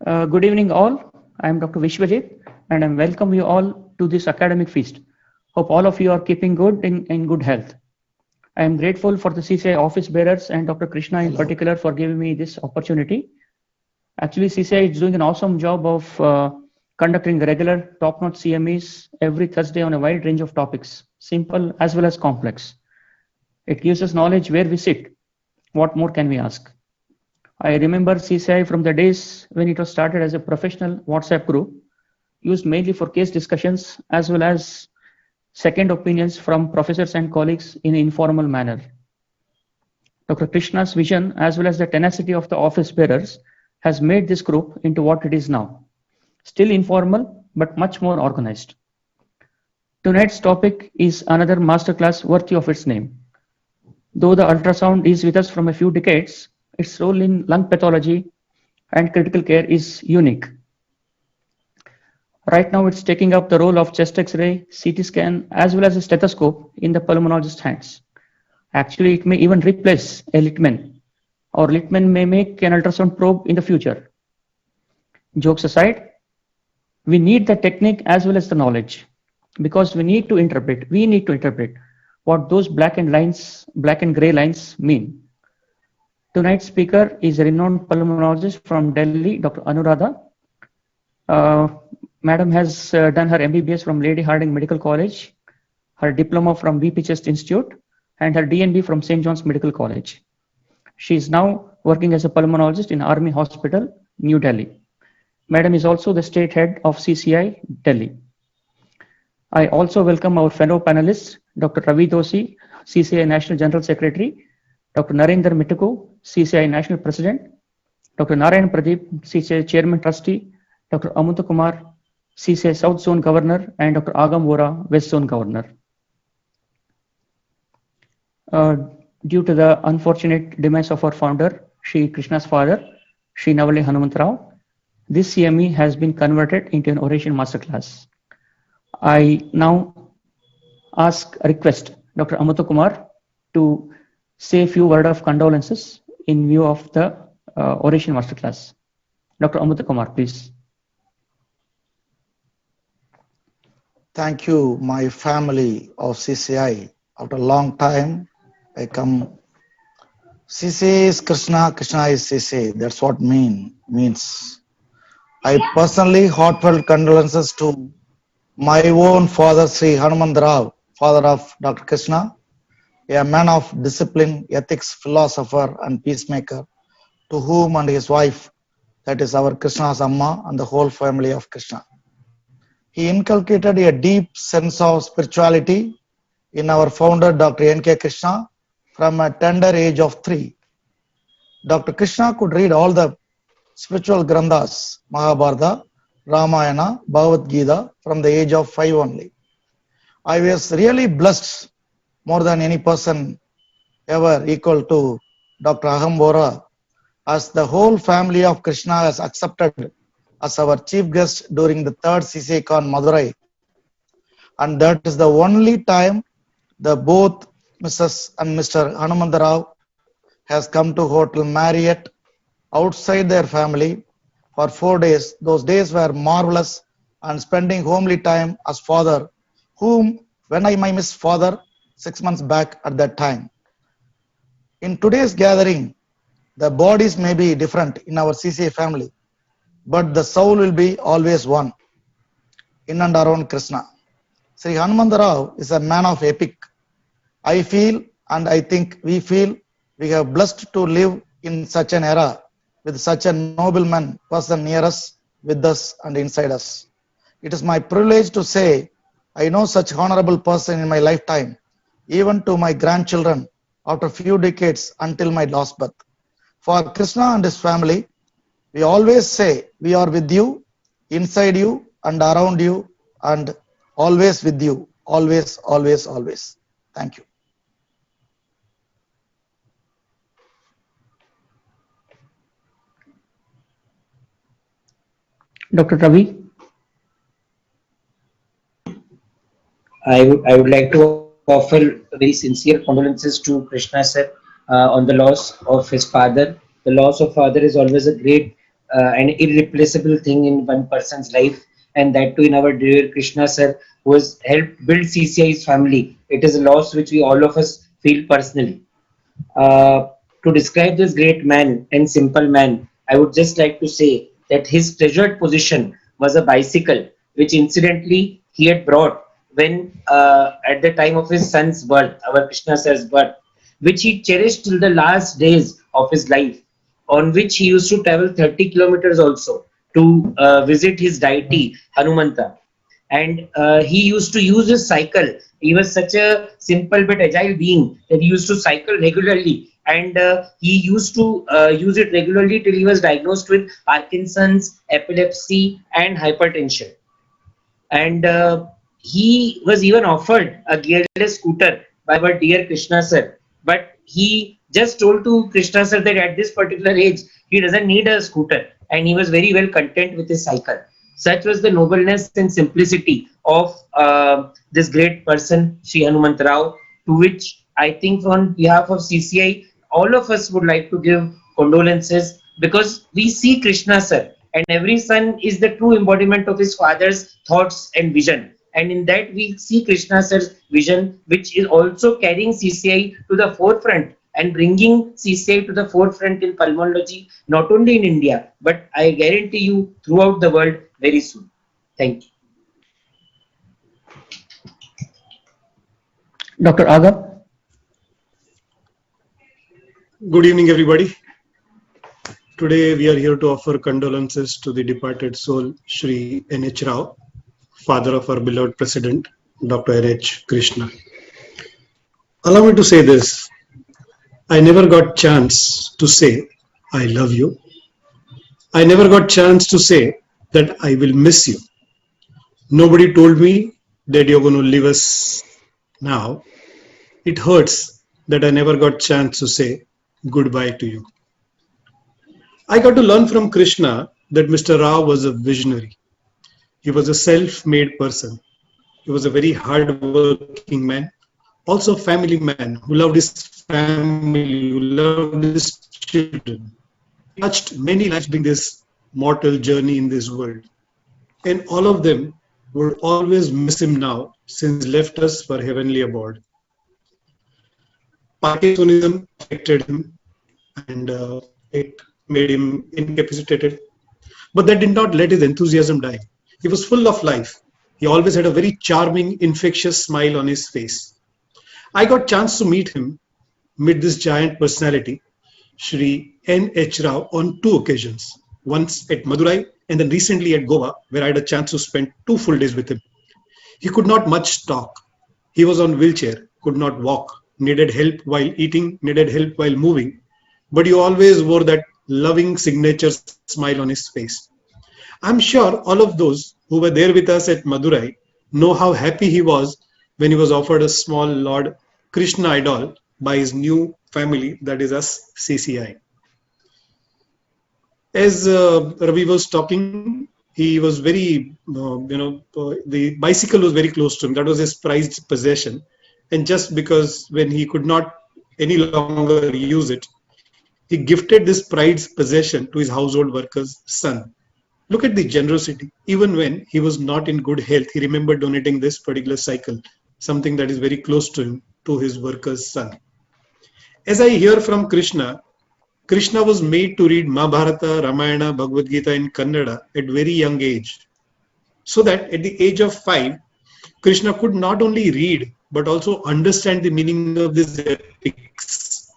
Good evening, all. I am Dr. Vishwajit, and I welcome you all to this academic feast. Hope all of you are keeping good in good health. I am grateful for the CCI office bearers and Dr. Krishna in Hello. particular for giving me this opportunity. Actually, CCI is doing an awesome job of conducting regular top-notch CMEs every Thursday on a wide range of topics, simple as well as complex. It gives us knowledge where we sit. What more can we ask? I remember CCI from the days when it was started as a professional WhatsApp group, used mainly for case discussions as well as second opinions from professors and colleagues in an informal manner. Dr. Krishna's vision as well as the tenacity of the office bearers has made this group into what it is now. Still informal, but much more organized. Tonight's topic is another masterclass worthy of its name. Though the ultrasound is with us from a few decades, its role in lung pathology and critical care is unique. Right now, it's taking up the role of chest X-ray, CT scan, as well as a stethoscope in the pulmonologist's hands. Actually, it may even replace a Litman, or Litman may make an ultrasound probe in the future. Jokes aside, we need the technique as well as the knowledge, because we need to interpret what those black and gray lines mean. Tonight's speaker is a renowned pulmonologist from Delhi, Dr. Anuradha. Madam has done her MBBS from Lady Hardinge Medical College, her diploma from VP Chest Institute, and her DNB from St. John's Medical College. She is now working as a pulmonologist in Army Hospital, New Delhi. Madam is also the state head of CCI, Delhi. I also welcome our fellow panelists, Dr. Ravi Doshi, CCI National General Secretary, Dr. Narendra Mittuku, CCI National President, Dr. Narayan Pradeep, CCI Chairman Trustee, Dr. Amutha Kumar, CCI South Zone Governor, and Dr. Agam Vora, West Zone Governor. Due to the unfortunate demise of our founder, Shri Krishna's father, Shri Navalli Hanumantrao, this CME has been converted into an oration masterclass. I now request Dr. Amutha Kumar to say a few words of condolences in view of the oration masterclass. Dr. Amutha Kumar, please. Thank you, my family of CCI. After a long time, I come. CCI is Krishna, Krishna is CCI. That's what means. I personally heartfelt condolences to my own father, Sri Hanumantrao, father of Dr. Krishna, a man of discipline, ethics, philosopher, and peacemaker, to whom and his wife, that is our Krishna's Amma, and the whole family of Krishna. He inculcated a deep sense of spirituality in our founder, Dr. N.K. Krishna, from a tender age of 3. Dr. Krishna could read all the spiritual granthas, Mahabharata, Ramayana, Bhagavad Gita, from the age of 5 only. I was really blessed more than any person ever equal to Dr. Agam Vora, as the whole family of Krishna has accepted as our chief guest during the 3rd CCI Con Madurai. And that is the only time the both Mrs. and Mr. Hanumantrao has come to Hotel Marriott outside their family for 4 days. Those days were marvelous, and spending homely time as father, whom when I miss father 6 months back at that time. In today's gathering, the bodies may be different in our CCI family, but the soul will be always one, in and around Krishna. Sri Hanumantrao is a man of epic. I feel, and I think we feel, we have blessed to live in such an era with such a nobleman person near us, with us, and inside us. It is my privilege to say I know such honorable person in my lifetime, even to my grandchildren after few decades until my last birth. For Krishna and his family, we always say we are with you, inside you, and around you, and always with you, always, always, always. Thank you. Dr. Ravi. I would like to offer very sincere condolences to Krishna sir on the loss of his father. The loss of father is always a great an irreplaceable thing in one person's life, and that too in our dear Krishna sir, who has helped build CCI's family. It is a loss which we all of us feel personally. Uh, to describe this great man and simple man, I would just like to say that his treasured possession was a bicycle, which incidentally he had brought when at the time of his son's birth, our Krishna sir's birth, which he cherished till the last days of his life, on which he used to travel 30 kilometers also to visit his deity Hanumanta. And he used to use his cycle. He was such a simple but agile being that he used to cycle regularly, and he used to use it regularly till he was diagnosed with Parkinson's, epilepsy, and hypertension. And he was even offered a gearless scooter by our dear Krishna sir, but he just told to Krishna sir that at this particular age he doesn't need a scooter, and he was very well content with his cycle. Such was the nobleness and simplicity of this great person, Sri Hanumant Rao, to which I think on behalf of CCI, all of us would like to give condolences, because we see Krishna sir, and every son is the true embodiment of his father's thoughts and vision. And in that, we see Krishna sir's vision, which is also carrying CCI to the forefront and bringing CCI to the forefront in pulmonology, not only in India, but I guarantee you throughout the world very soon. Thank you. Dr. Aga? Good evening, everybody. Today we are here to offer condolences to the departed soul, Shri N.H. Rao, father of our beloved president, Dr. N.H. Krishna. Allow me to say this. I never got chance to say, I love you. I never got chance to say that I will miss you. Nobody told me that you're going to leave us now. It hurts that I never got chance to say goodbye to you. I got to learn from Krishna that Mr. Rao was a visionary. He was a self-made person. He was a very hard-working man, also a family man who loved his family, who loved his children. He touched many lives during this mortal journey in this world. And all of them would always miss him now, since he left us for heavenly abode. Parkinsonism affected him, and it made him incapacitated. But that did not let his enthusiasm die. He was full of life. He always had a very charming, infectious smile on his face. I got a chance to meet this giant personality, Shri N.H. Rao, on 2 occasions. Once at Madurai and then recently at Goa, where I had a chance to spend 2 full days with him. He could not much talk. He was on wheelchair, could not walk, needed help while eating, needed help while moving. But he always wore that loving signature smile on his face. I'm sure all of those who were there with us at Madurai know how happy he was when he was offered a small Lord Krishna idol by his new family, that is us, CCI. As Ravi was talking, he was very, the bicycle was very close to him. That was his prized possession. And just because when he could not any longer use it, he gifted this prized possession to his household worker's son. Look at the generosity. Even when he was not in good health, he remembered donating this particular cycle, something that is very close to him, to his worker's son. As I hear from Krishna, Krishna was made to read Mahabharata, Ramayana, Bhagavad Gita in Kannada at very young age. So that at the age of 5, Krishna could not only read, but also understand the meaning of these epics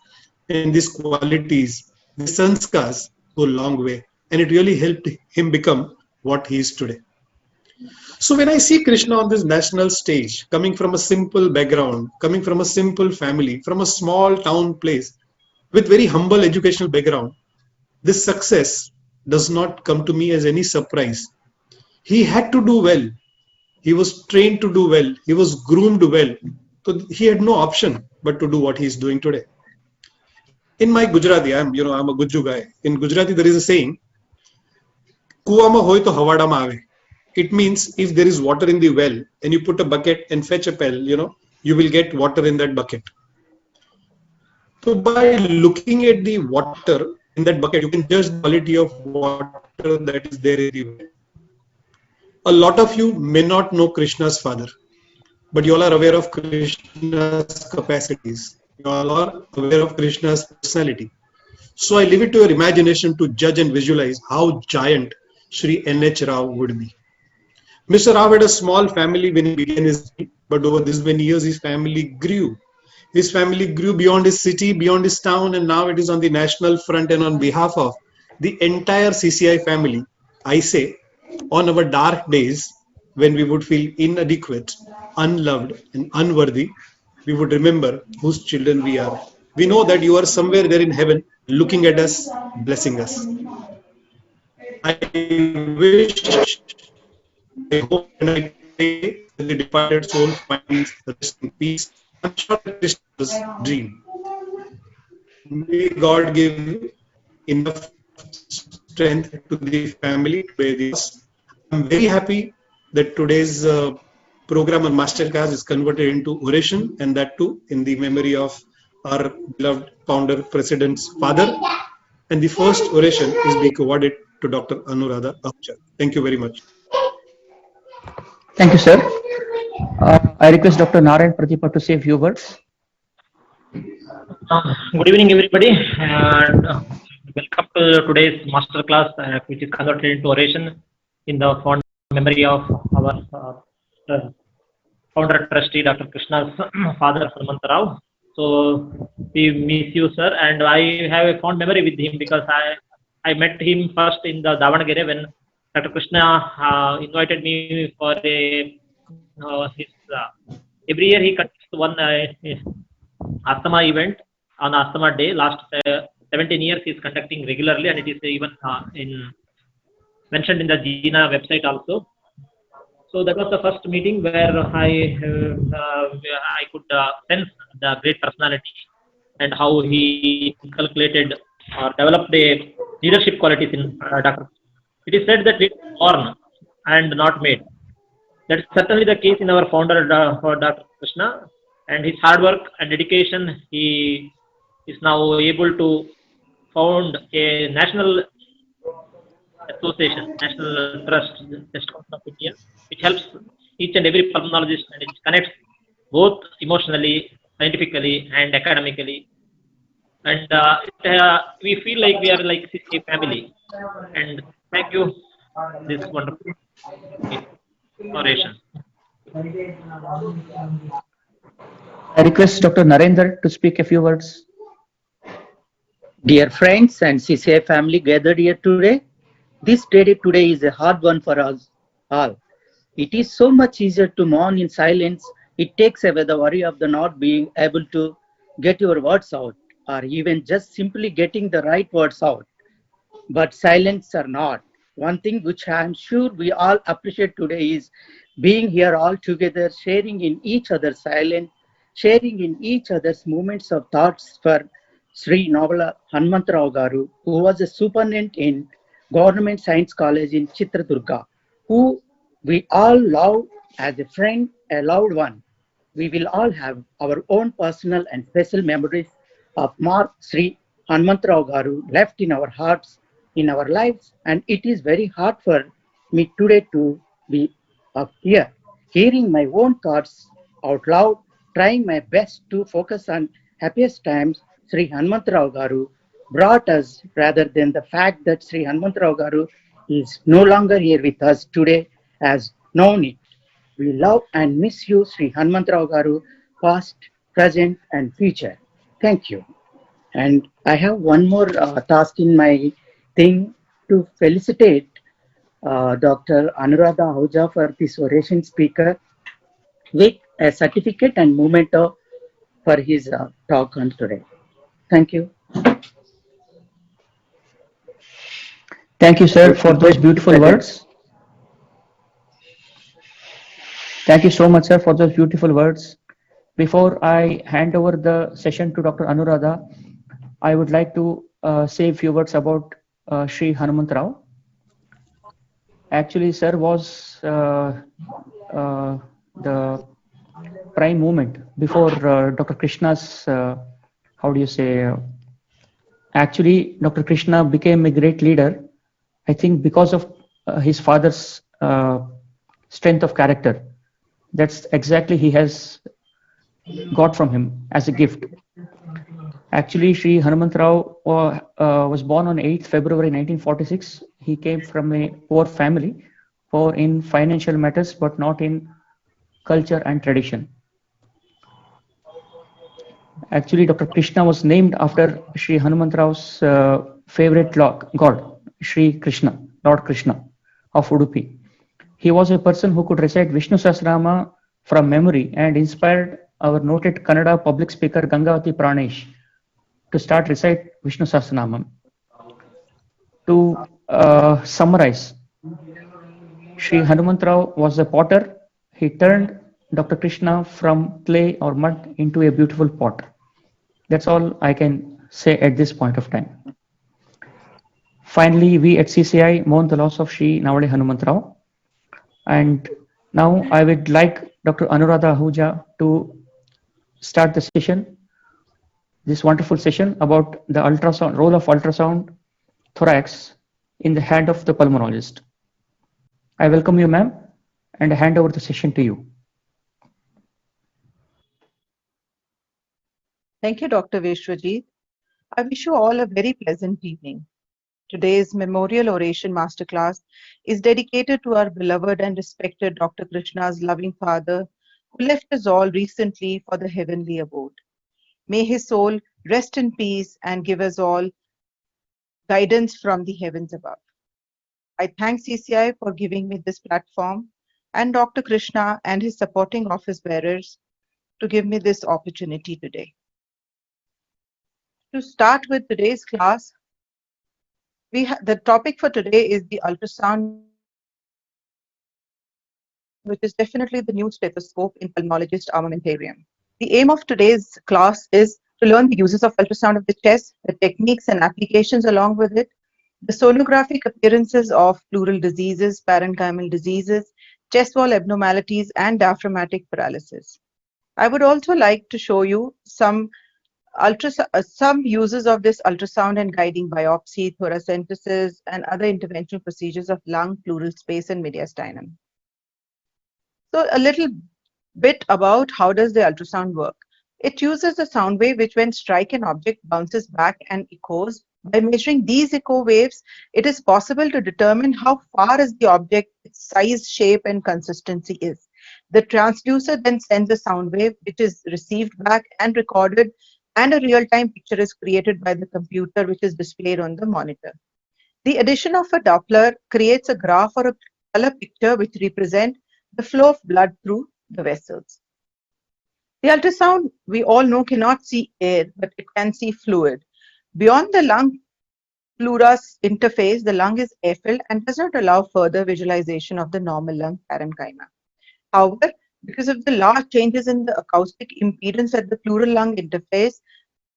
and these qualities. The sanskars go a long way, and it really helped him become what he is today. So when I see Krishna on this national stage, coming from a simple background, coming from a simple family, from a small town place, with very humble educational background, this success does not come to me as any surprise. He had to do well. He was trained to do well. He was groomed well. So he had no option but to do what he is doing today. In my Gujarati, I'm a Guju guy. In Gujarati, there is a saying, "Kuwama hoy to hawada ma aave." It means if there is water in the well and you put a bucket and fetch a pail, you will get water in that bucket. So by looking at the water in that bucket, you can judge the quality of water that is there in the well. A lot of you may not know Krishna's father, but you all are aware of Krishna's capacities. You all are aware of Krishna's personality. So I leave it to your imagination to judge and visualize how giant Sri N.H. Rao would be. Mr. Rao had a small family when he began his journey, but over these many years, his family grew. His family grew beyond his city, beyond his town, and now it is on the national front. And on behalf of the entire CCI family, I say, on our dark days, when we would feel inadequate, unloved, and unworthy, we would remember whose children we are. We know that you are somewhere there in heaven, looking at us, blessing us. I wish, I hope, and I pray that the departed soul finds rest in peace. I'm sure that is his dream. May God give enough strength to the family to bear this. I'm very happy that today's program on Masterclass is converted into oration, and that too in the memory of our beloved founder, president's father. And the first oration is being awarded to Dr. Anuradha Ahuja. Thank you very much. Thank you, sir. I request Dr. Narayan Prathipa to say a few words. Good evening, everybody, and welcome to today's master class, which is converted into oration in the fond memory of our founder trustee, Dr. Krishna's father, Hanumanta Rao. So we miss you, sir, and I have a fond memory with him because I met him first in the Davanagere when Dr. Krishna invited me for his every year he conducts one Asthma event on Asthma Day. Last 17 years he is conducting regularly, and it is even mentioned in the GINA website also. So that was the first meeting where I could sense the great personality and how he inculcated or developed a leadership qualities in Dr. It is said that we are born and not made. That is certainly the case in our founder, Dr. Krishna, and his hard work and dedication. He is now able to found a national association, National Trust, Chest Council of India, which helps each and every pulmonologist, and it connects both emotionally, scientifically, and academically. And we feel like we are like a family. And thank you, this wonderful oration. I request Dr. Narendra to speak a few words. Dear friends and CCI family gathered here today, this day today is a hard one for us all. It is so much easier to mourn in silence. It takes away the worry of the not being able to get your words out, or even just simply getting the right words out. But silence are not. One thing which I am sure we all appreciate today is being here all together, sharing in each other's silence, sharing in each other's moments of thoughts for Sri Novala Hanumanta Rao Garu, who was a superintendent in Government Science College in Chitradurga, who we all love as a friend, a loved one. We will all have our own personal and special memories of Mark Sri Hanumanta Rao Garu left in our hearts, in our lives, and it is very hard for me today to be up here, hearing my own thoughts out loud, trying my best to focus on happiest times Sri Hanumanta Rao Garu brought us, rather than the fact that Sri Hanumanta Rao Garu is no longer here with us today as known it. We love and miss you, Sri Hanumanta Rao Garu, past, present, and future. Thank you. And I have one more task in my thing to felicitate Dr. Anuradha Ahuja for this oration speaker with a certificate and memento for his talk on today. Thank you. Thank you, sir, for those beautiful words. Thank you so much, sir, for those beautiful words. Before I hand over the session to Dr. Anuradha, I would like to say a few words about Sri Hanumanta Rao. Actually, sir was the prime movement before Dr. Krishna's, how do you say, Actually, Dr. Krishna became a great leader, I think, because of his father's strength of character. That's exactly he has got from him as a gift. Actually, Sri Hanumantrao was born on 8th February 1946. He came from a poor family, poor in financial matters, but not in culture and tradition. Actually, Dr. Krishna was named after Sri Hanumantrao's favorite god, Sri Krishna, Lord Krishna of Udupi. He was a person who could recite Vishnu Sahasranama from memory and inspired our noted Kannada public speaker Gangavati Pranesh to start recite Vishnu Sahasranama. To summarize, Sri Hanumantrao was a potter. He turned Dr. Krishna from clay or mud into a beautiful pot. That's all I can say at this point of time. Finally, we at CCI mourn the loss of Sri Navade Hanumantrao. And now I would like Dr. Anuradha Ahuja to start the session, this wonderful session about the ultrasound, role of ultrasound thorax in the hand of the pulmonologist. I welcome you, ma'am, and hand over the session to you. Thank you, Dr. Vishwajit. I wish you all a very pleasant evening. Today's Memorial Oration Masterclass is dedicated to our beloved and respected Dr. Krishna's loving father, who left us all recently for the heavenly abode. May his soul rest in peace and give us all guidance from the heavens above. I thank CCI for giving me this platform and Dr. Krishna and his supporting office bearers to give me this opportunity today. To start with today's class, the topic for today is the ultrasound, which is definitely the new stethoscope in pulmonologist armamentarium. The aim of today's class is to learn the uses of ultrasound of the chest, the techniques and applications along with it, the sonographic appearances of pleural diseases, parenchymal diseases, chest wall abnormalities, and diaphragmatic paralysis. I would also like to show you some uses of this ultrasound and guiding biopsy, thoracentesis, and other interventional procedures of lung, pleural space, and mediastinum. So a little bit about how does the ultrasound work. It uses a sound wave which when strike an object bounces back and echoes. By measuring these echo waves, it is possible to determine how far is the object, its size, shape, and consistency is. The transducer then sends a sound wave which is received back and recorded, and a real-time picture is created by the computer which is displayed on the monitor. The addition of a Doppler creates a graph or a color picture which represent the flow of blood through the vessels. The ultrasound, we all know, cannot see air, but it can see fluid. Beyond the lung pleura's interface, the lung is air-filled and does not allow further visualization of the normal lung parenchyma. However, because of the large changes in the acoustic impedance at the pleural lung interface,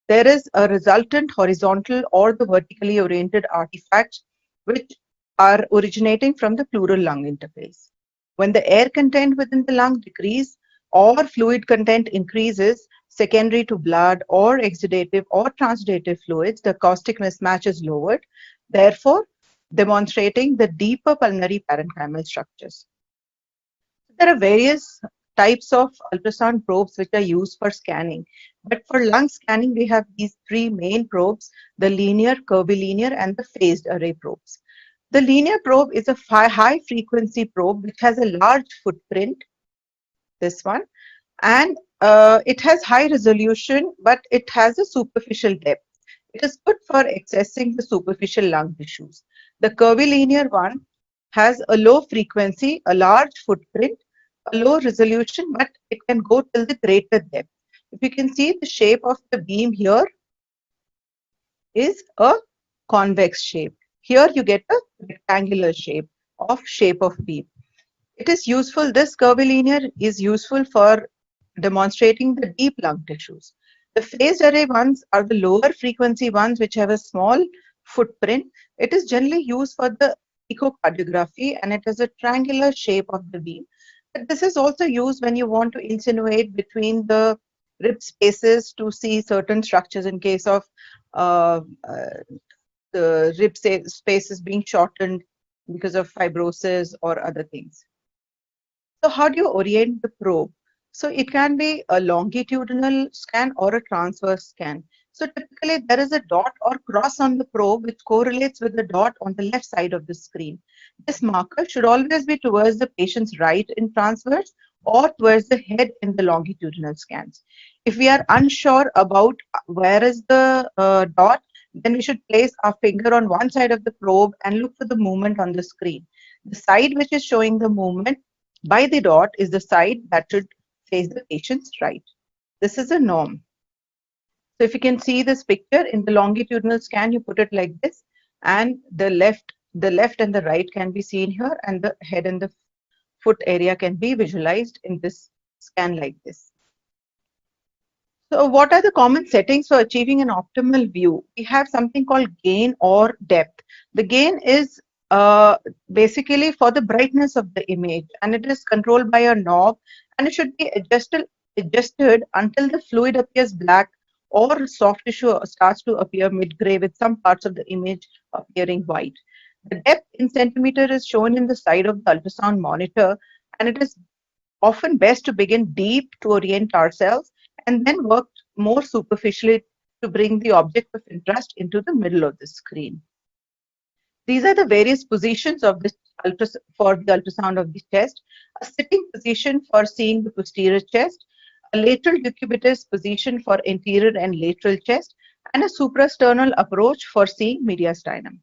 there is a resultant horizontal or the vertically oriented artifacts which are originating from the pleural lung interface. When the air content within the lung decreases or fluid content increases secondary to blood or exudative or transudative fluids, the acoustic mismatch is lowered, therefore demonstrating the deeper pulmonary parenchymal structures. There are various types of ultrasound probes which are used for scanning. But for lung scanning, we have these three main probes, the linear, curvilinear, and the phased array probes. The linear probe is a high frequency probe which has a large footprint, this one, and it has high resolution, but it has a superficial depth. It is good for accessing the superficial lung tissues. The curvilinear one has a low frequency, a large footprint, a low resolution, but it can go till the greater depth. If you can see, the shape of the beam here is a convex shape. Here you get a rectangular shape of beam. It is useful, this curvilinear is useful for demonstrating the deep lung tissues. The phased array ones are the lower frequency ones which have a small footprint. It is generally used for the echocardiography and it has a triangular shape of the beam. But this is also used when you want to insinuate between the rib spaces to see certain structures in case of uh, uh, the rib space is being shortened because of fibrosis or other things. So how do you orient the probe? So it can be a longitudinal scan or a transverse scan. So typically there is a dot or cross on the probe which correlates with the dot on the left side of the screen. This marker should always be towards the patient's right in transverse or towards the head in the longitudinal scans. If we are unsure about where is the dot, then we should place our finger on one side of the probe and look for the movement on the screen. The side which is showing the movement by the dot is the side that should face the patient's right. This is a norm. So if you can see this picture in the longitudinal scan, you put it like this, and the left and the right can be seen here, and the head and the foot area can be visualized in this scan like this. So what are the common settings for achieving an optimal view? We have something called gain or depth. The gain is basically for the brightness of the image, and it is controlled by a knob, and it should be adjusted until the fluid appears black or soft tissue starts to appear mid-gray with some parts of the image appearing white. The depth in centimeter is shown in the side of the ultrasound monitor, and it is often best to begin deep to orient ourselves and then work more superficially to bring the object of interest into the middle of the screen. These are the various positions of this for the ultrasound of the chest: a sitting position for seeing the posterior chest, a lateral decubitus position for anterior and lateral chest, and a suprasternal approach for seeing mediastinum.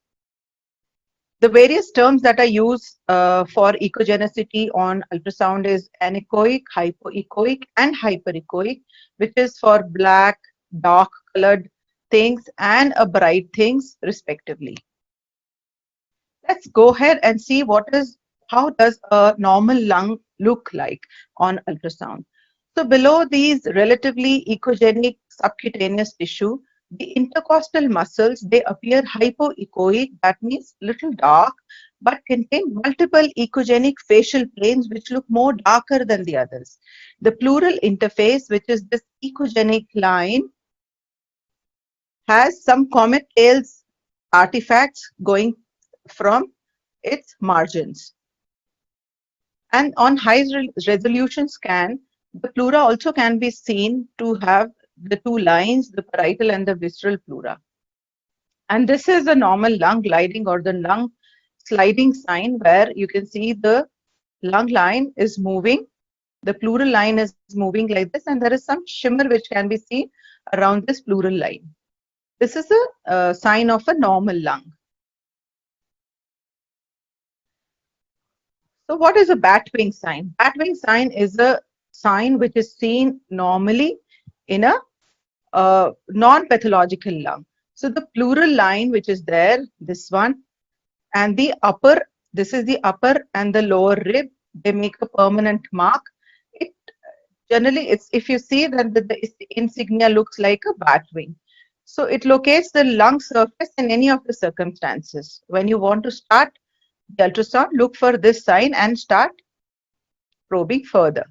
The various terms that are used for echogenicity on ultrasound is anechoic, hypoechoic, and hyperechoic, which is for black, dark colored things and bright things respectively. Let's go ahead and see how does a normal lung look like on ultrasound. So below these relatively echogenic subcutaneous tissue, the intercostal muscles, they appear hypoechoic, that means little dark, but contain multiple echogenic facial planes which look more darker than the others. The pleural interface, which is this echogenic line, has some comet tails artifacts going from its margins. And on high resolution scan, the pleura also can be seen to have the two lines, the parietal and the visceral pleura. And this is a normal lung gliding or the lung sliding sign, where you can see the lung line is moving, the pleural line is moving like this, and there is some shimmer which can be seen around this pleural line. This is a sign of a normal lung. So what is a bat wing sign? Bat wing sign is a sign which is seen normally in a non-pathological lung. So the pleural line which is there, this one, and the upper, this is the upper and the lower rib, they make a permanent mark. It generally, if you see that the insignia looks like a bat wing. So it locates the lung surface in any of the circumstances. When you want to start the ultrasound, look for this sign and start probing further.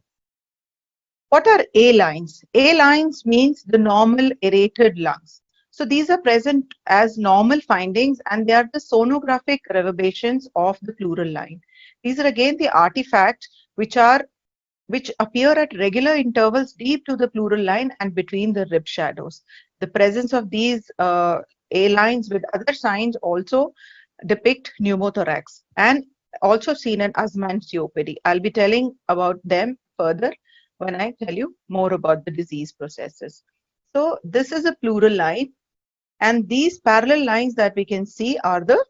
What are A lines? A lines means the normal aerated lungs. So these are present as normal findings, and they are the sonographic reverberations of the pleural line. These are again the artifacts which appear at regular intervals deep to the pleural line and between the rib shadows. The presence of these A lines with other signs also depict pneumothorax and also seen in Asman COPD. I'll be telling about them further when I tell you more about the disease processes. So this is a pleural line, and these parallel lines that we can see are the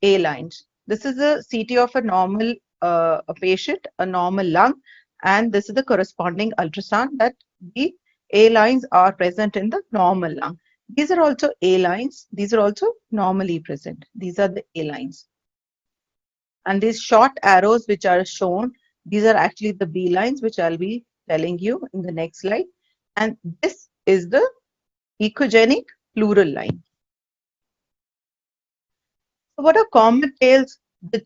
A lines. This is a CT of a normal a patient, a normal lung, and this is the corresponding ultrasound that the A lines are present in the normal lung. These are also A lines. These are also normally present. These are the A lines. And these short arrows which are shown, these are actually the B lines, which I'll be telling you in the next slide. And this is the echogenic pleural line. So what are comet tails? The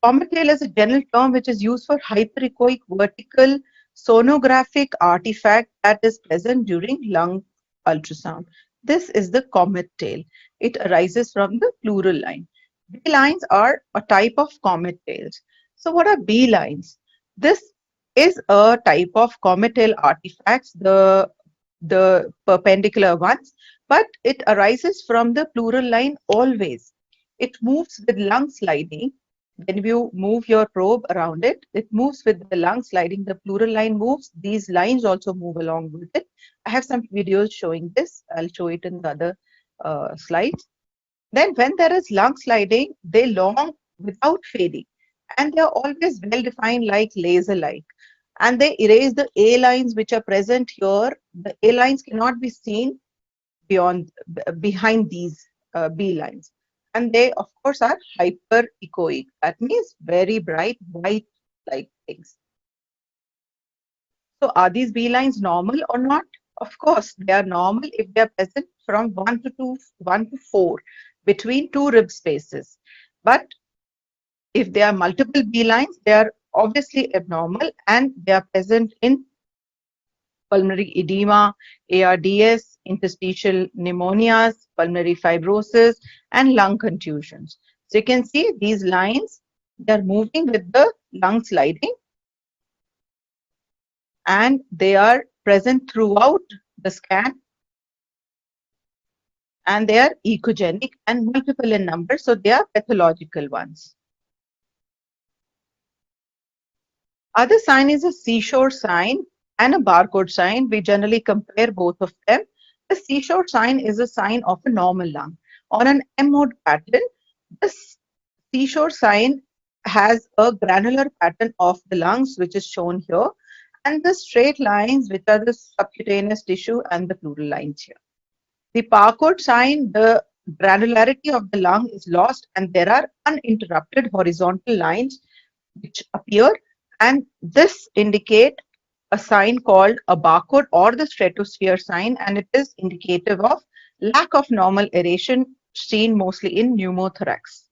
comet tail is a general term which is used for hyperechoic vertical sonographic artifact that is present during lung ultrasound. This is the comet tail. It arises from the pleural line. B lines are a type of comet tails. So what are B lines? This is a type of comet tail artifacts, the perpendicular ones, but it arises from the pleural line always. It moves with lung sliding. When you move your probe around it, it moves with the lung sliding. The pleural line moves. These lines also move along with it. I have some videos showing this. I'll show it in the other slides. Then when there is lung sliding, they long without fading. And they are always well defined like laser-like. And they erase the A lines which are present here. The A lines cannot be seen behind these B lines. And they, of course, are hyperechoic. That means very bright white like things. So are these B lines normal or not? Of course, they are normal if they are present from 1 to 4 between two rib spaces. But if there are multiple B lines, they are obviously abnormal and they are present in pulmonary edema, ARDS, interstitial pneumonias, pulmonary fibrosis, and lung contusions. So you can see these lines, they are moving with the lung sliding, and they are present throughout the scan, and they are echogenic and multiple in number, so they are pathological ones. Other sign is a seashore sign and a barcode sign. We generally compare both of them. The seashore sign is a sign of a normal lung. On an M-mode pattern, this seashore sign has a granular pattern of the lungs, which is shown here, and the straight lines, which are the subcutaneous tissue and the pleural lines here. The barcode sign, the granularity of the lung is lost, and there are uninterrupted horizontal lines which appear, and this indicate a sign called a barcode or the stratosphere sign, and it is indicative of lack of normal aeration seen mostly in pneumothorax.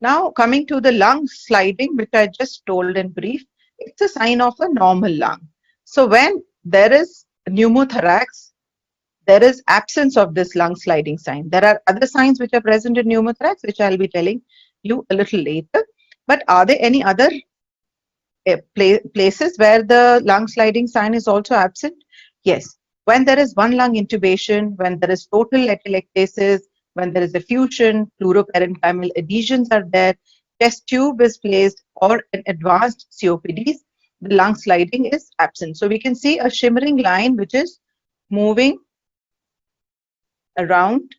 Now coming to the lung sliding, which I just told in brief, it's a sign of a normal lung. So when there is pneumothorax, there is absence of this lung sliding sign. There are other signs which are present in pneumothorax, which I'll be telling you a little later. But are there any other places where the lung sliding sign is also absent? Yes. When there is one lung intubation, when there is total atelectasis, when there is effusion, pleuroparenchymal adhesions are there, chest tube is placed, or in advanced COPDs, the lung sliding is absent. So we can see a shimmering line which is moving around.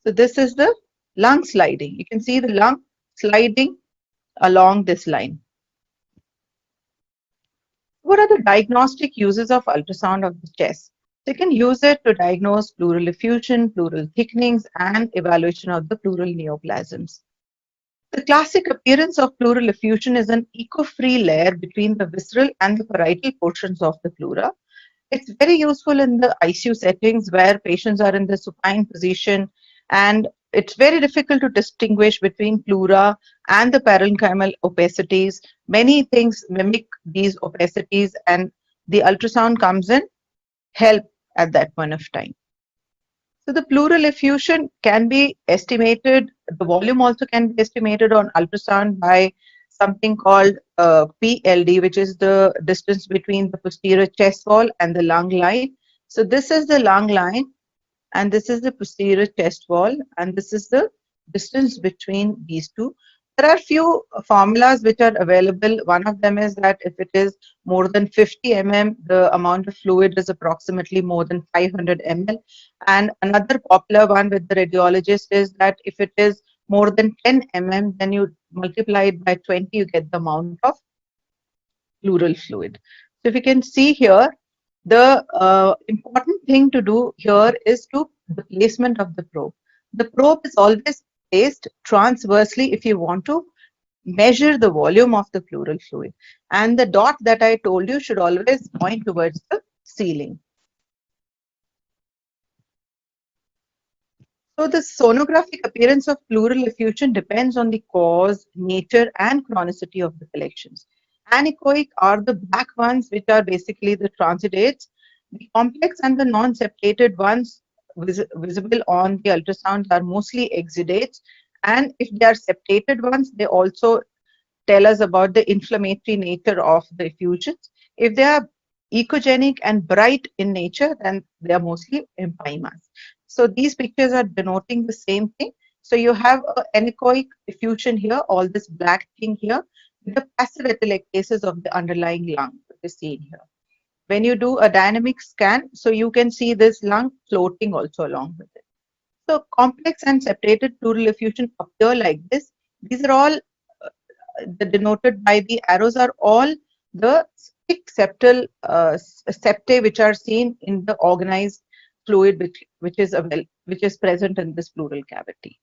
So this is the lung sliding. You can see the lung sliding along this line. What are the diagnostic uses of ultrasound of the chest? So you can use it to diagnose pleural effusion, pleural thickenings, and evaluation of the pleural neoplasms. The classic appearance of pleural effusion is an echo-free layer between the visceral and the parietal portions of the pleura. It's very useful in the ICU settings where patients are in the supine position, and it's very difficult to distinguish between pleura and the parenchymal opacities. Many things mimic these opacities, and the ultrasound comes in help at that point of time. So the pleural effusion can be estimated, the volume also can be estimated on ultrasound by something called PLD, which is the distance between the posterior chest wall and the lung line. So this is the lung line, and this is the posterior chest wall, and this is the distance between these two. There are few formulas which are available. One of them is that if it is more than 50 mm, the amount of fluid is approximately more than 500 ml. And another popular one with the radiologist is that if it is more than 10 mm, then you multiply it by 20, you get the amount of pleural fluid. So if you can see here, the important thing to do here is the placement of the probe. The probe is always placed transversely if you want to measure the volume of the pleural fluid. And the dot that I told you should always point towards the ceiling. So the sonographic appearance of pleural effusion depends on the cause, nature, and chronicity of the collections. Anechoic are the black ones, which are basically the transudates. The complex and the non-septated ones visible on the ultrasound are mostly exudates, and if they are septated ones, they also tell us about the inflammatory nature of the effusions. If they are echogenic and bright in nature, then they are mostly empymas. So these pictures are denoting the same thing. So you have an anechoic effusion here, all this black thing here, with the passive atelectasis of the underlying lung, which is seen here. When you do a dynamic scan, so you can see this lung floating also along with it. So complex and separated pleural effusion appear like this. These are all denoted by the arrows are all the thick septal septae which are seen in the organized fluid which is present in this pleural cavity.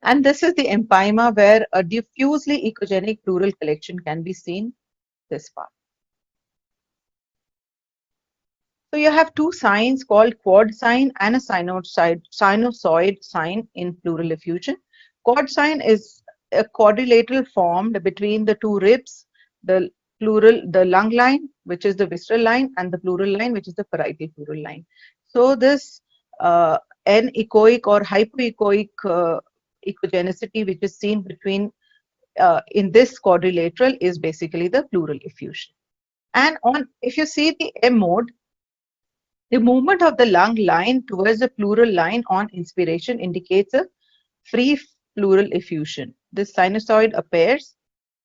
And this is the empyema where a diffusely echogenic pleural collection can be seen this part. So you have two signs called quad sign and a sinusoid sign in pleural effusion. Quad sign is a quadrilateral formed between the two ribs, the lung line, which is the visceral line, and the pleural line, which is the parietal pleural line. So this anechoic or hypoechoic echogenicity, which is seen between in this quadrilateral, is basically the pleural effusion. And if you see the M mode, the movement of the lung line towards the pleural line on inspiration indicates a free pleural effusion. This sinusoid appears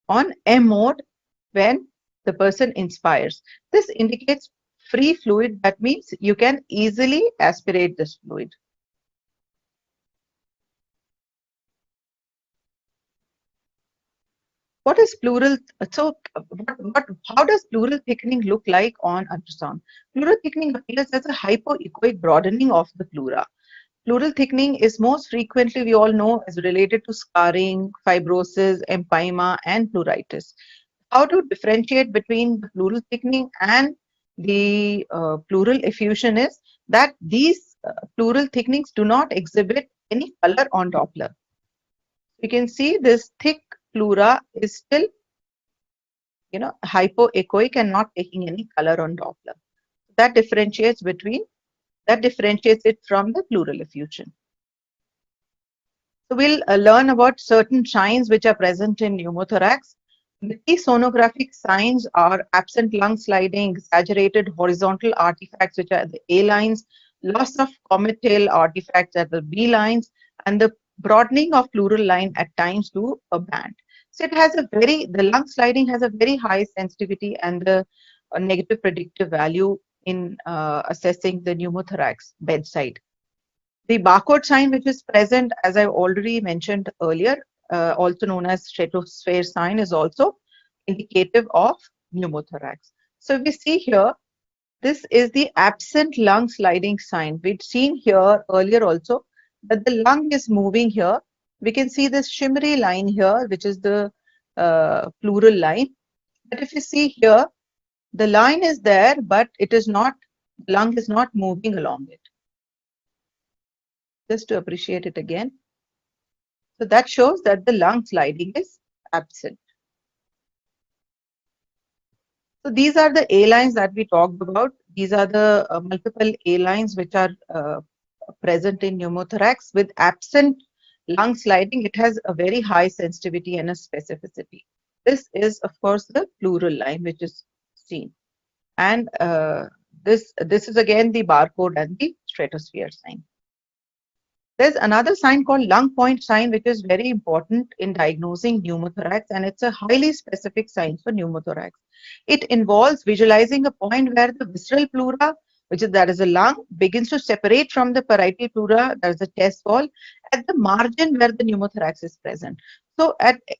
on M mode when the person inspires. This indicates free fluid. That means you can easily aspirate this fluid. What is pleural? So, how does pleural thickening look like on ultrasound? Pleural thickening appears as a hypoechoic broadening of the pleura. Pleural thickening is most frequently, we all know, is related to scarring, fibrosis, empyema, and pleuritis. How to differentiate between the pleural thickening and the pleural effusion is that these pleural thickenings do not exhibit any color on Doppler. You can see this thick pleura is still, hypoechoic and not taking any color on Doppler. That differentiates it from the pleural effusion. So we'll learn about certain signs which are present in pneumothorax. The key sonographic signs are absent lung sliding, exaggerated horizontal artifacts, which are the A lines, loss of comet tail artifacts at the B lines, and the broadening of pleural line at times to a band. So the lung sliding has a very high sensitivity and the negative predictive value in assessing the pneumothorax bedside. The barcode sign, which is present, as I've already mentioned earlier, also known as stratosphere sign, is also indicative of pneumothorax. So we see here, this is the absent lung sliding sign. We'd seen here earlier also that the lung is moving here. We can see this shimmery line here, which is the pleural line. But if you see here, the line is there, but the lung is not moving along it. Just to appreciate it again. So that shows that the lung sliding is absent. So these are the A lines that we talked about. These are the multiple A lines which are present in pneumothorax. With absent lung sliding, it has a very high sensitivity and a specificity. This is, of course, the pleural line which is seen. And this is again the barcode and the stratosphere sign. There's another sign called lung point sign, which is very important in diagnosing pneumothorax, and it's a highly specific sign for pneumothorax. It involves visualizing a point where the visceral pleura, that is a lung, begins to separate from the parietal pleura, that is the chest wall, at the margin where the pneumothorax is present. So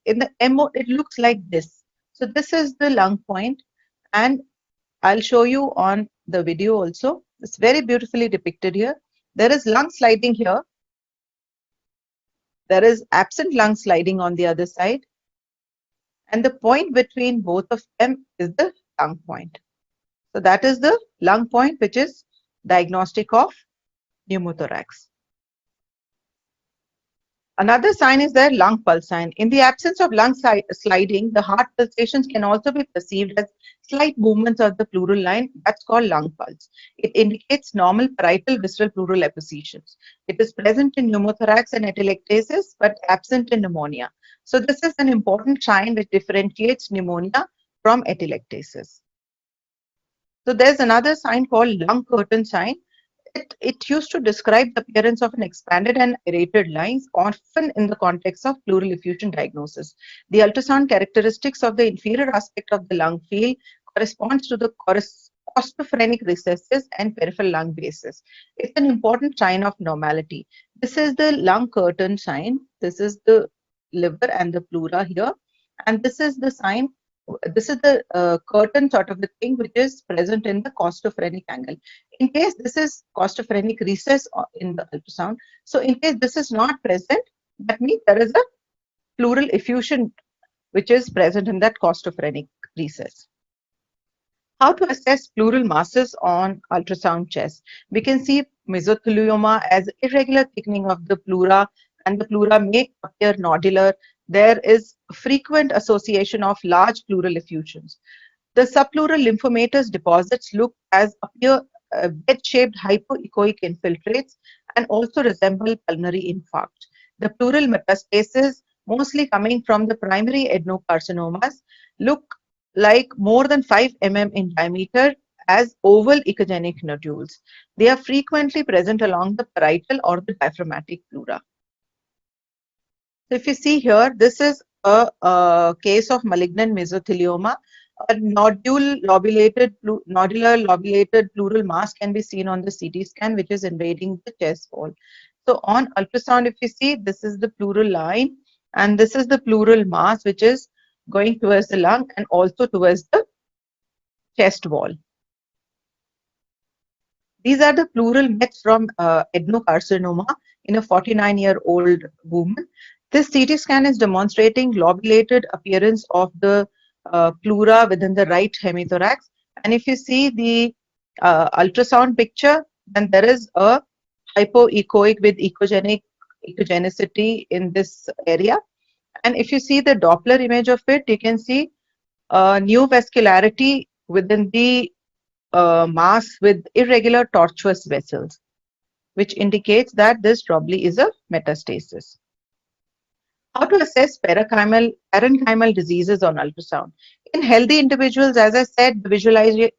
in the MO, it looks like this. So this is the lung point, and I'll show you on the video also. It's very beautifully depicted here. There is lung sliding here. There is absent lung sliding on the other side. And the point between both of them is the lung point. So that is the lung point, which is diagnostic of pneumothorax. Another sign is the lung pulse sign. In the absence of lung sliding, the heart pulsations can also be perceived as slight movements of the pleural line. That's called lung pulse. It indicates normal parietal visceral pleural appositions. It is present in pneumothorax and atelectasis, but absent in pneumonia. So this is an important sign which differentiates pneumonia from atelectasis. So there's another sign called lung curtain sign. It used to describe the appearance of an expanded and aerated lines, often in the context of pleural effusion diagnosis. The ultrasound characteristics of the inferior aspect of the lung field corresponds to the costophrenic recesses and peripheral lung bases. It's an important sign of normality. This is the lung curtain sign. This is the liver and the pleura here. And this is the sign. This is the curtain sort of the thing which is present in the costophrenic angle. In case this is costophrenic recess in the ultrasound, so in case this is not present, that means there is a pleural effusion which is present in that costophrenic recess. How to assess pleural masses on ultrasound chest? We can see mesothelioma as irregular thickening of the pleura, and the pleura may appear nodular. There is frequent association of large pleural effusions. The subpleural lymphomatous deposits appear bed-shaped hypoechoic infiltrates and also resemble pulmonary infarct. The pleural metastases, mostly coming from the primary adenocarcinomas, look like more than 5 mm in diameter as oval echogenic nodules. They are frequently present along the parietal or the diaphragmatic pleura. So if you see here, this is a case of malignant mesothelioma. A nodular lobulated pleural mass can be seen on the CT scan, which is invading the chest wall. So on ultrasound, if you see, this is the pleural line, and this is the pleural mass, which is going towards the lung and also towards the chest wall. These are the pleural mets from adenocarcinoma in a 49-year-old woman. This CT scan is demonstrating lobulated appearance of the pleura within the right hemithorax. And if you see the ultrasound picture, then there is a hypoechoic with echogenicity in this area. And if you see the Doppler image of it, you can see new vascularity within the mass with irregular tortuous vessels, which indicates that this probably is a metastasis. How to assess parenchymal diseases on ultrasound? In healthy individuals, as I said, the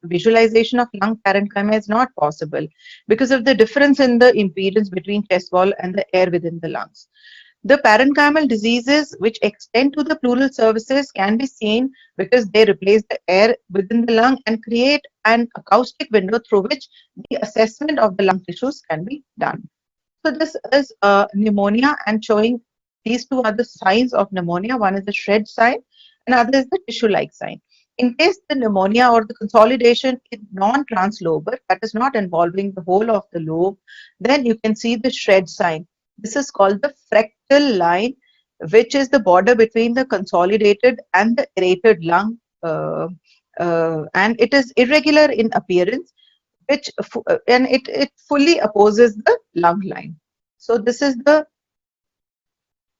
visualization of lung parenchyma is not possible because of the difference in the impedance between chest wall and the air within the lungs. The parenchymal diseases which extend to the pleural surfaces can be seen because they replace the air within the lung and create an acoustic window through which the assessment of the lung tissues can be done. So this is pneumonia, and showing these two are the signs of pneumonia. One is the shred sign, and other is the tissue-like sign. In case the pneumonia or the consolidation is non-translobar, that is not involving the whole of the lobe, then you can see the shred sign. This is called the fractal line, which is the border between the consolidated and the aerated lung, and it is irregular in appearance, and it fully opposes the lung line. So this is the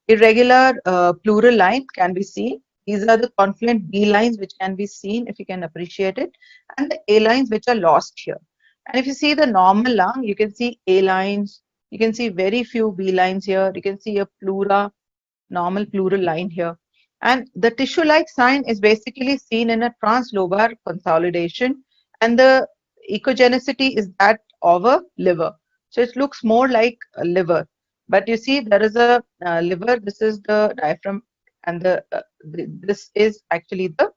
irregular pleural line can be seen. These are the confluent B lines which can be seen if you can appreciate it, and the A lines which are lost here. And if you see the normal lung, you can see A lines, you can see very few B lines here, you can see a pleura, normal pleural line here. And the tissue-like sign is basically seen in a translobar consolidation, and the echogenicity is that of a liver. So it looks more like a liver. But you see there is a liver, this is the diaphragm, and this is actually the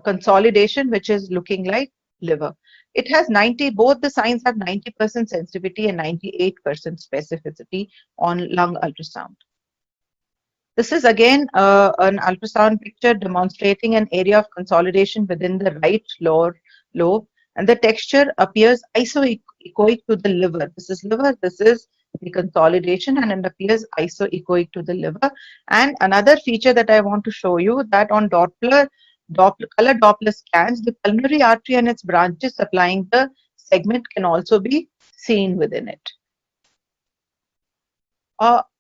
consolidation which is looking like liver. It has both the signs have 90% sensitivity and 98% specificity on lung ultrasound. This is again an ultrasound picture demonstrating an area of consolidation within the right lower lobe, and the texture appears isoechoic to the liver. This is liver, this is the consolidation, and it appears isoechoic to the liver. And another feature that I want to show you, that on color Doppler scans, the pulmonary artery and its branches supplying the segment can also be seen within it.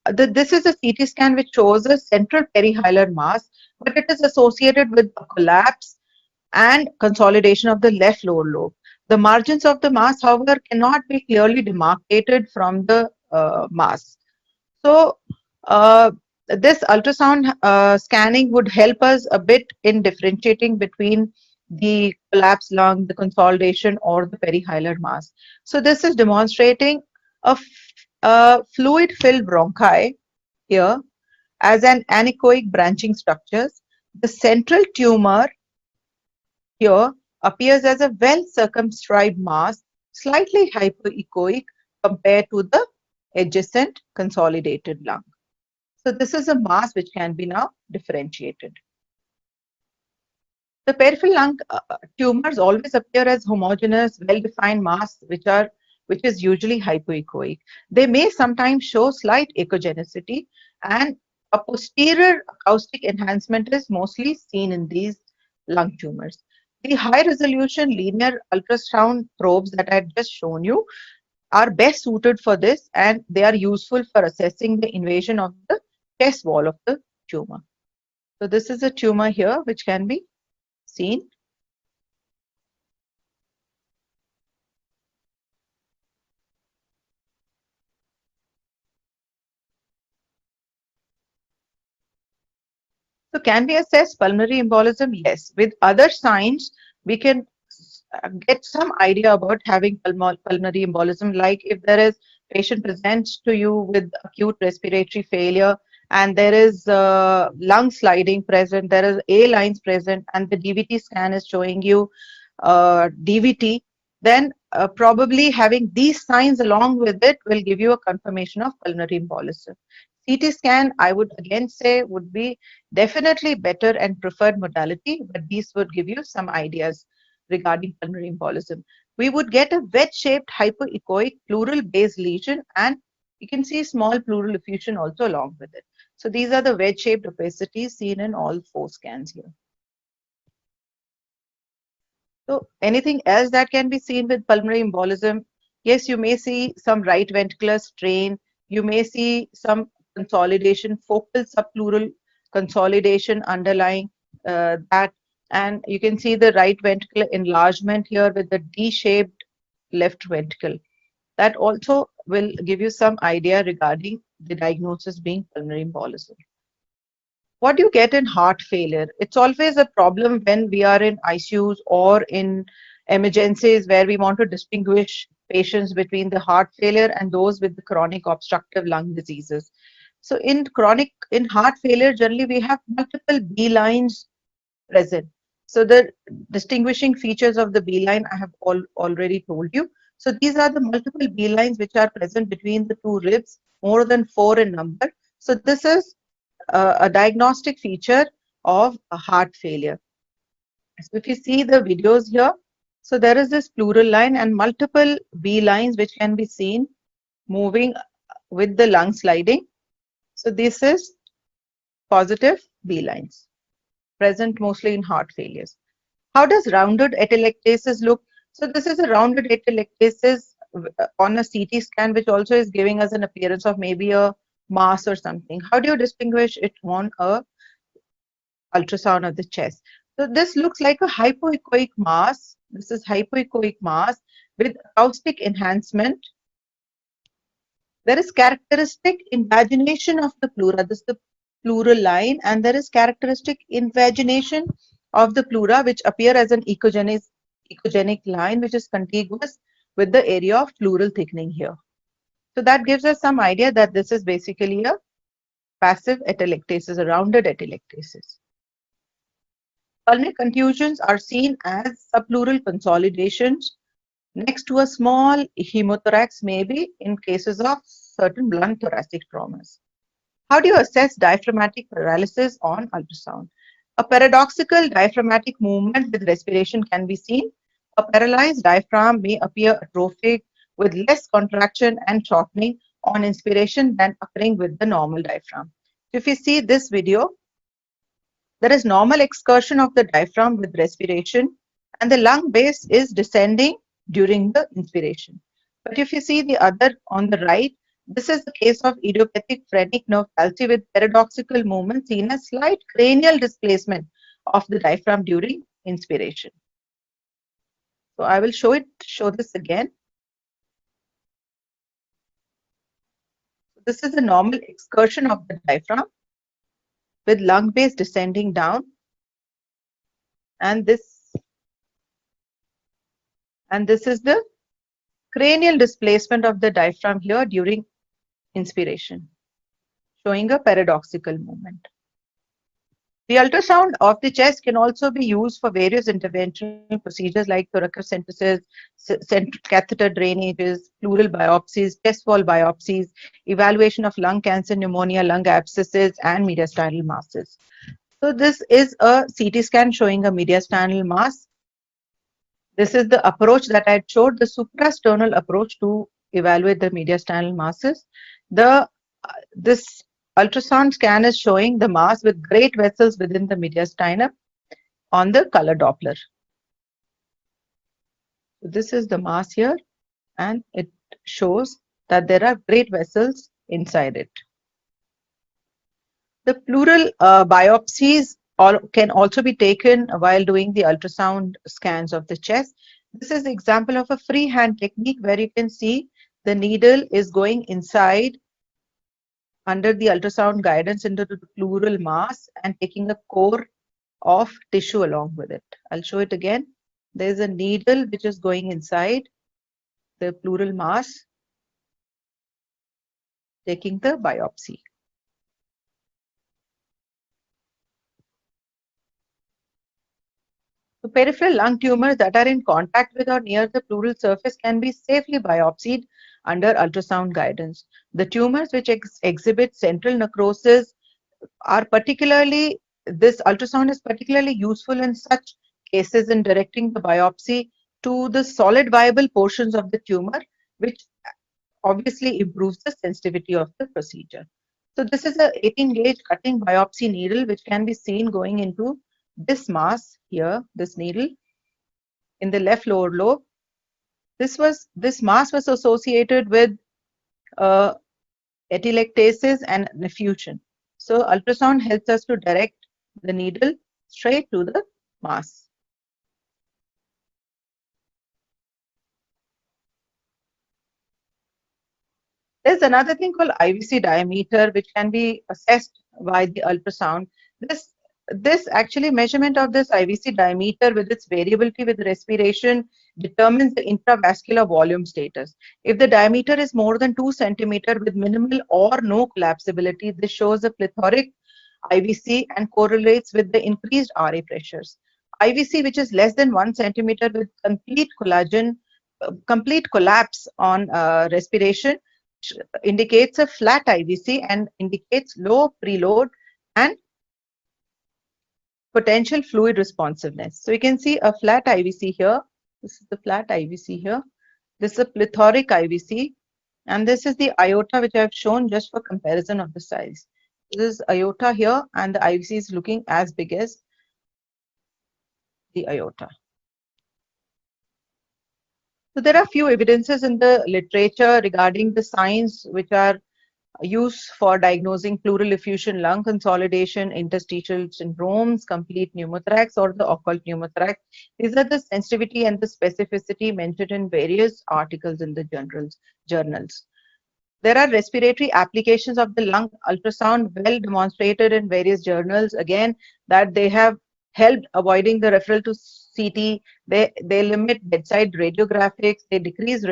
This is a CT scan which shows a central perihilar mass, but it is associated with a collapse and consolidation of the left lower lobe. The margins of the mass, however, cannot be clearly demarcated from the mass. So, this ultrasound scanning would help us a bit in differentiating between the collapsed lung, the consolidation, or the perihilar mass. So, this is demonstrating a fluid-filled bronchi here as an anechoic branching structures. The central tumor here appears as a well circumscribed mass, slightly hypoechoic compared to the adjacent consolidated lung. So this is a mass which can be now differentiated. The peripheral lung tumors always appear as homogeneous, well-defined mass which is usually hypoechoic. They may sometimes show slight echogenicity, and a posterior acoustic enhancement is mostly seen in these lung tumors. The high-resolution linear ultrasound probes that I had just shown you are best suited for this, and they are useful for assessing the invasion of the chest wall of the tumor. So this is a tumor here which can be seen. So can we assess pulmonary embolism? Yes. With other signs, we can get some idea about having pulmonary embolism, like if there is patient presents to you with acute respiratory failure and there is lung sliding present, there is A lines present, and the DVT scan is showing you DVT, then probably having these signs along with it will give you a confirmation of pulmonary embolism. CT scan, I would again say, would be definitely better and preferred modality, but these would give you some ideas regarding pulmonary embolism. We would get a wedge-shaped hypoechoic pleural base lesion, and you can see small pleural effusion also along with it. So these are the wedge-shaped opacities seen in all 4 scans here. So anything else that can be seen with pulmonary embolism? Yes, you may see some right ventricular strain. You may see some consolidation, focal subpleural consolidation underlying that. And you can see the right ventricular enlargement here with the D-shaped left ventricle. That also will give you some idea regarding the diagnosis being pulmonary embolism. What do you get in heart failure? It's always a problem when we are in ICUs or in emergencies where we want to distinguish patients between the heart failure and those with the chronic obstructive lung diseases. So in heart failure, generally we have multiple B lines present. So the distinguishing features of the B line I have already told you. So these are the multiple B lines which are present between the 2 ribs, more than 4 in number. So this is a diagnostic feature of a heart failure. So if you see the videos here, so there is this pleural line and multiple B lines which can be seen moving with the lung sliding. So this is positive B lines present mostly in heart failures. How does rounded atelectasis look? So this is a rounded atelectasis on a CT scan, which also is giving us an appearance of maybe a mass or something. How do you distinguish it on a ultrasound of the chest? So this looks like a hypoechoic mass. This is hypoechoic mass with acoustic enhancement. There is characteristic invagination of the pleura. This is the pleural line, and there is characteristic invagination of the pleura, which appear as an echogenic line, which is contiguous with the area of pleural thickening here. So that gives us some idea that this is basically a passive atelectasis, a rounded atelectasis. Pulmonary contusions are seen as subpleural consolidations next to a small hemothorax, maybe in cases of certain blunt thoracic traumas. How do you assess diaphragmatic paralysis on ultrasound? A paradoxical diaphragmatic movement with respiration can be seen. A paralyzed diaphragm may appear atrophic with less contraction and shortening on inspiration than occurring with the normal diaphragm. If you see this video, there is normal excursion of the diaphragm with respiration, and the lung base is descending during the inspiration. But if you see the other on the right, This is the case of idiopathic phrenic nerve palsy with paradoxical movement seen as slight cranial displacement of the diaphragm during inspiration. So I will show this again. This is the normal excursion of the diaphragm with lung base descending down, and this is the cranial displacement of the diaphragm here during inspiration, showing a paradoxical movement. The ultrasound of the chest can also be used for various interventional procedures like thoracentesis, catheter drainages, pleural biopsies, chest wall biopsies, evaluation of lung cancer, pneumonia, lung abscesses, and mediastinal masses. So this is a CT scan showing a mediastinal mass. This is the approach that I showed, the suprasternal approach to evaluate the mediastinal masses. This ultrasound scan is showing the mass with great vessels within the mediastinum on the color Doppler. So this is the mass here, and it shows that there are great vessels inside it. The pleural biopsies can also be taken while doing the ultrasound scans of the chest. This is an example of a freehand technique where you can see the needle is going inside under the ultrasound guidance into the pleural mass and taking a core of tissue along with it. I'll show it again. There is a needle which is going inside the pleural mass, taking the biopsy. The peripheral lung tumors that are in contact with or near the pleural surface can be safely biopsied under ultrasound guidance. The tumors which exhibit central necrosis are particularly, this ultrasound is particularly useful in such cases in directing the biopsy to the solid viable portions of the tumor, which obviously improves the sensitivity of the procedure. So this is a 18 gauge cutting biopsy needle which can be seen going into this mass here, this needle in the left lower lobe. This mass was associated with atelectasis and effusion. So ultrasound helps us to direct the needle straight to the mass. There's another thing called IVC diameter, which can be assessed by the ultrasound. This actually measurement of this IVC diameter with its variability with respiration determines the intravascular volume status. If the diameter is more than 2 centimeter with minimal or no collapsibility, this shows a plethoric IVC and correlates with the increased RA pressures. IVC which is less than 1 centimeter with complete collapse on respiration indicates a flat IVC and indicates low preload and potential fluid responsiveness. So you can see a flat IVC here. This is the flat IVC here. This is a plethoric IVC, and this is the iota which I have shown just for comparison of the size. This is iota here, and the IVC is looking as big as the iota. So there are few evidences in the literature regarding the signs which are used for diagnosing pleural effusion, lung consolidation, interstitial syndromes, complete pneumothorax, or the occult pneumothorax. These are the sensitivity and the specificity mentioned in various articles in the journals. There are respiratory applications of the lung ultrasound well demonstrated in various journals, again, that they have helped avoiding the referral to CT. They limit bedside radiographics, they decrease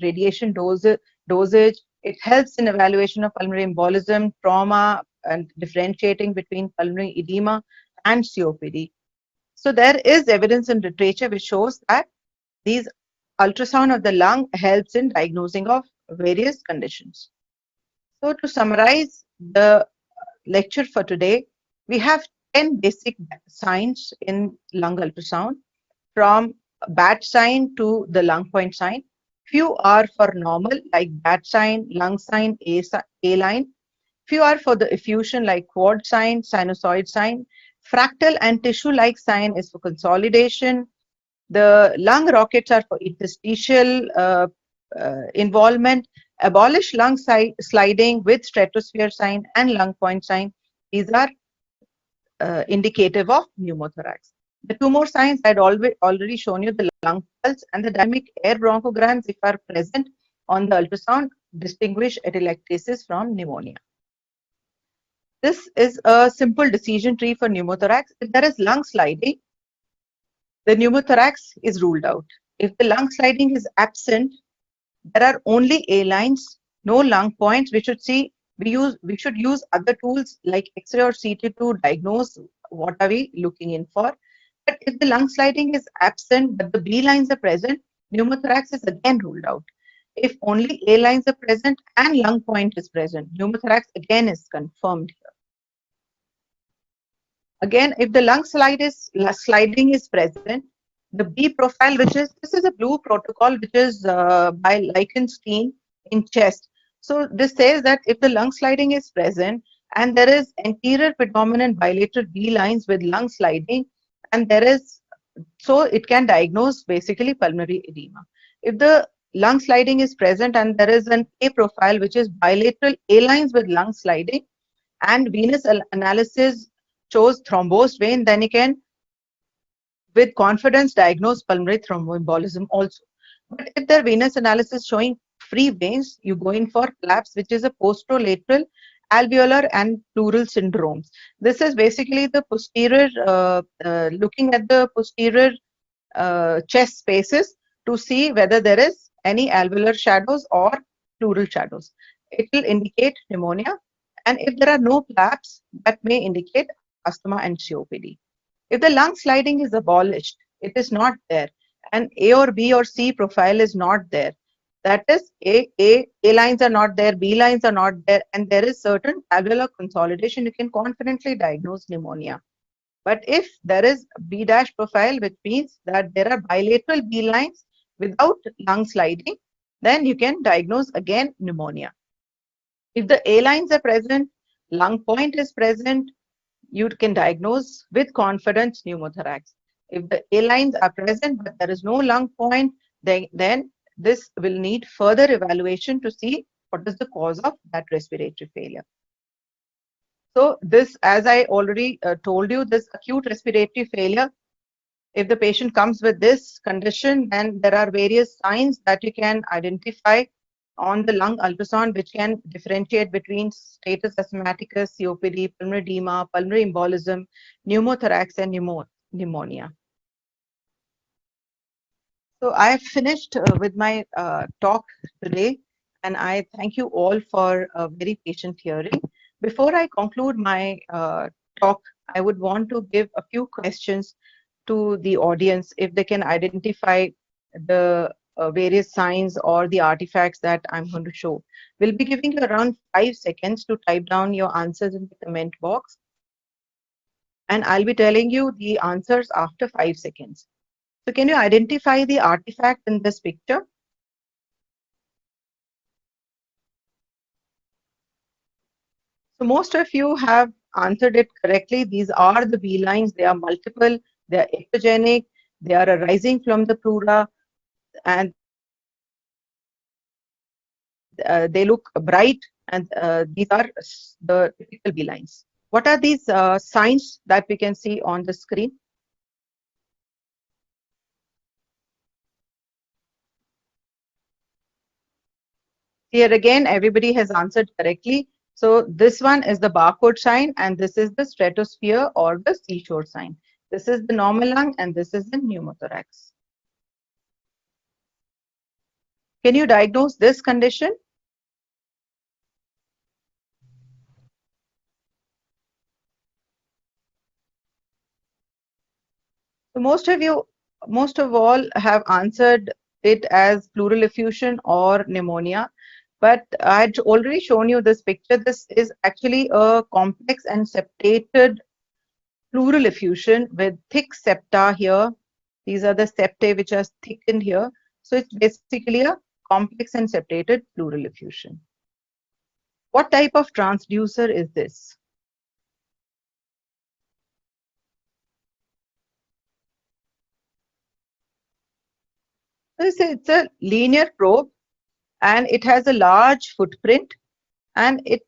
radiation dosage. It helps in evaluation of pulmonary embolism, trauma, and differentiating between pulmonary edema and COPD. So there is evidence in literature which shows that these ultrasound of the lung helps in diagnosing of various conditions. So to summarize the lecture for today, we have 10 basic signs in lung ultrasound, from bat sign to the lung point sign. Few are for normal like bat sign, lung sign, A line. Few are for the effusion like quad sign, sinusoid sign. Fractal and tissue-like sign is for consolidation. The lung rockets are for interstitial involvement. Abolish lung sliding with stratosphere sign and lung point sign. These are indicative of pneumothorax. The two more signs I had already shown you, the lung pulse and the dynamic air bronchograms, if are present on the ultrasound, distinguish atelectasis from pneumonia. This is a simple decision tree for pneumothorax. If there is lung sliding, the pneumothorax is ruled out. If the lung sliding is absent, there are only A lines, no lung points. We should use other tools like X-ray or CT to diagnose what are we looking in for. But if the lung sliding is absent but the B lines are present, pneumothorax is again ruled out. If only A lines are present and lung point is present, pneumothorax again is confirmed here. Again, if the lung sliding is present, the B profile, this is a blue protocol, which is by Lichtenstein in chest. So this says that if the lung sliding is present and there is anterior predominant bilateral B lines with lung sliding, and so it can diagnose basically pulmonary edema. If the lung sliding is present and there is an A profile, which is bilateral A lines with lung sliding, and venous analysis shows thrombosed vein, then you can with confidence diagnose pulmonary thromboembolism also. But if the venous analysis showing free veins, you go in for collapse, which is a posterolateral alveolar and pleural syndromes. This is basically the posterior, looking at the posterior chest spaces to see whether there is any alveolar shadows or pleural shadows. It will indicate pneumonia, and if there are no flaps, that may indicate asthma and COPD. If the lung sliding is abolished, it is not there, and A or B or C profile is not there. That is, A lines are not there, B lines are not there, and there is certain alveolar consolidation, you can confidently diagnose pneumonia. But if there is B dash profile, which means that there are bilateral B lines without lung sliding, then you can diagnose again pneumonia. If the A lines are present, lung point is present, you can diagnose with confidence pneumothorax. If the A lines are present but there is no lung point, then this will need further evaluation to see what is the cause of that respiratory failure. So this, as I already told you, this acute respiratory failure, if the patient comes with this condition, then there are various signs that you can identify on the lung ultrasound, which can differentiate between status asthmaticus, COPD, pulmonary edema, pulmonary embolism, pneumothorax, and pneumonia. So I have finished with my talk today, and I thank you all for a very patient hearing. Before I conclude my talk, I would want to give a few questions to the audience if they can identify the various signs or the artifacts that I'm going to show. We'll be giving you around 5 seconds to type down your answers in the comment box, and I'll be telling you the answers after 5 seconds. So can you identify the artifact in this picture? So most of you have answered it correctly. These are the B lines. They are multiple. They are ectogenic. They are arising from the pleura, and they look bright. And these are the typical B lines. What are these signs that we can see on the screen? Here again, everybody has answered correctly. So this one is the barcode sign, and this is the stratosphere or the seashore sign. This is the normal lung, and this is the pneumothorax. Can you diagnose this condition? So most of all have answered it as pleural effusion or pneumonia. But I had already shown you this picture. This is actually a complex and septated pleural effusion with thick septa here. These are the septae which are thickened here. So it's basically a complex and septated pleural effusion. What type of transducer is this? So it's a linear probe, and it has a large footprint, and it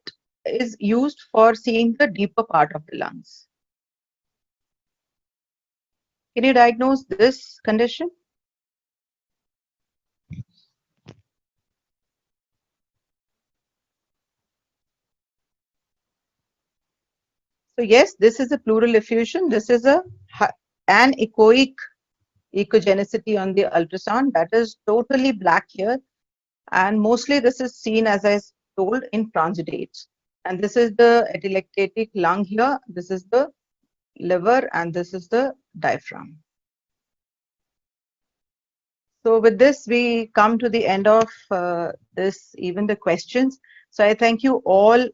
is used for seeing the deeper part of the lungs. Can you diagnose this condition? So yes, this is a pleural effusion. This is a anechoic echogenicity on the ultrasound that is totally black here, and mostly this is seen, as I told, in transudates. And this is the atelectatic lung here, this is the liver, and this is the diaphragm. So with this, we come to the end of even the questions. So I thank you all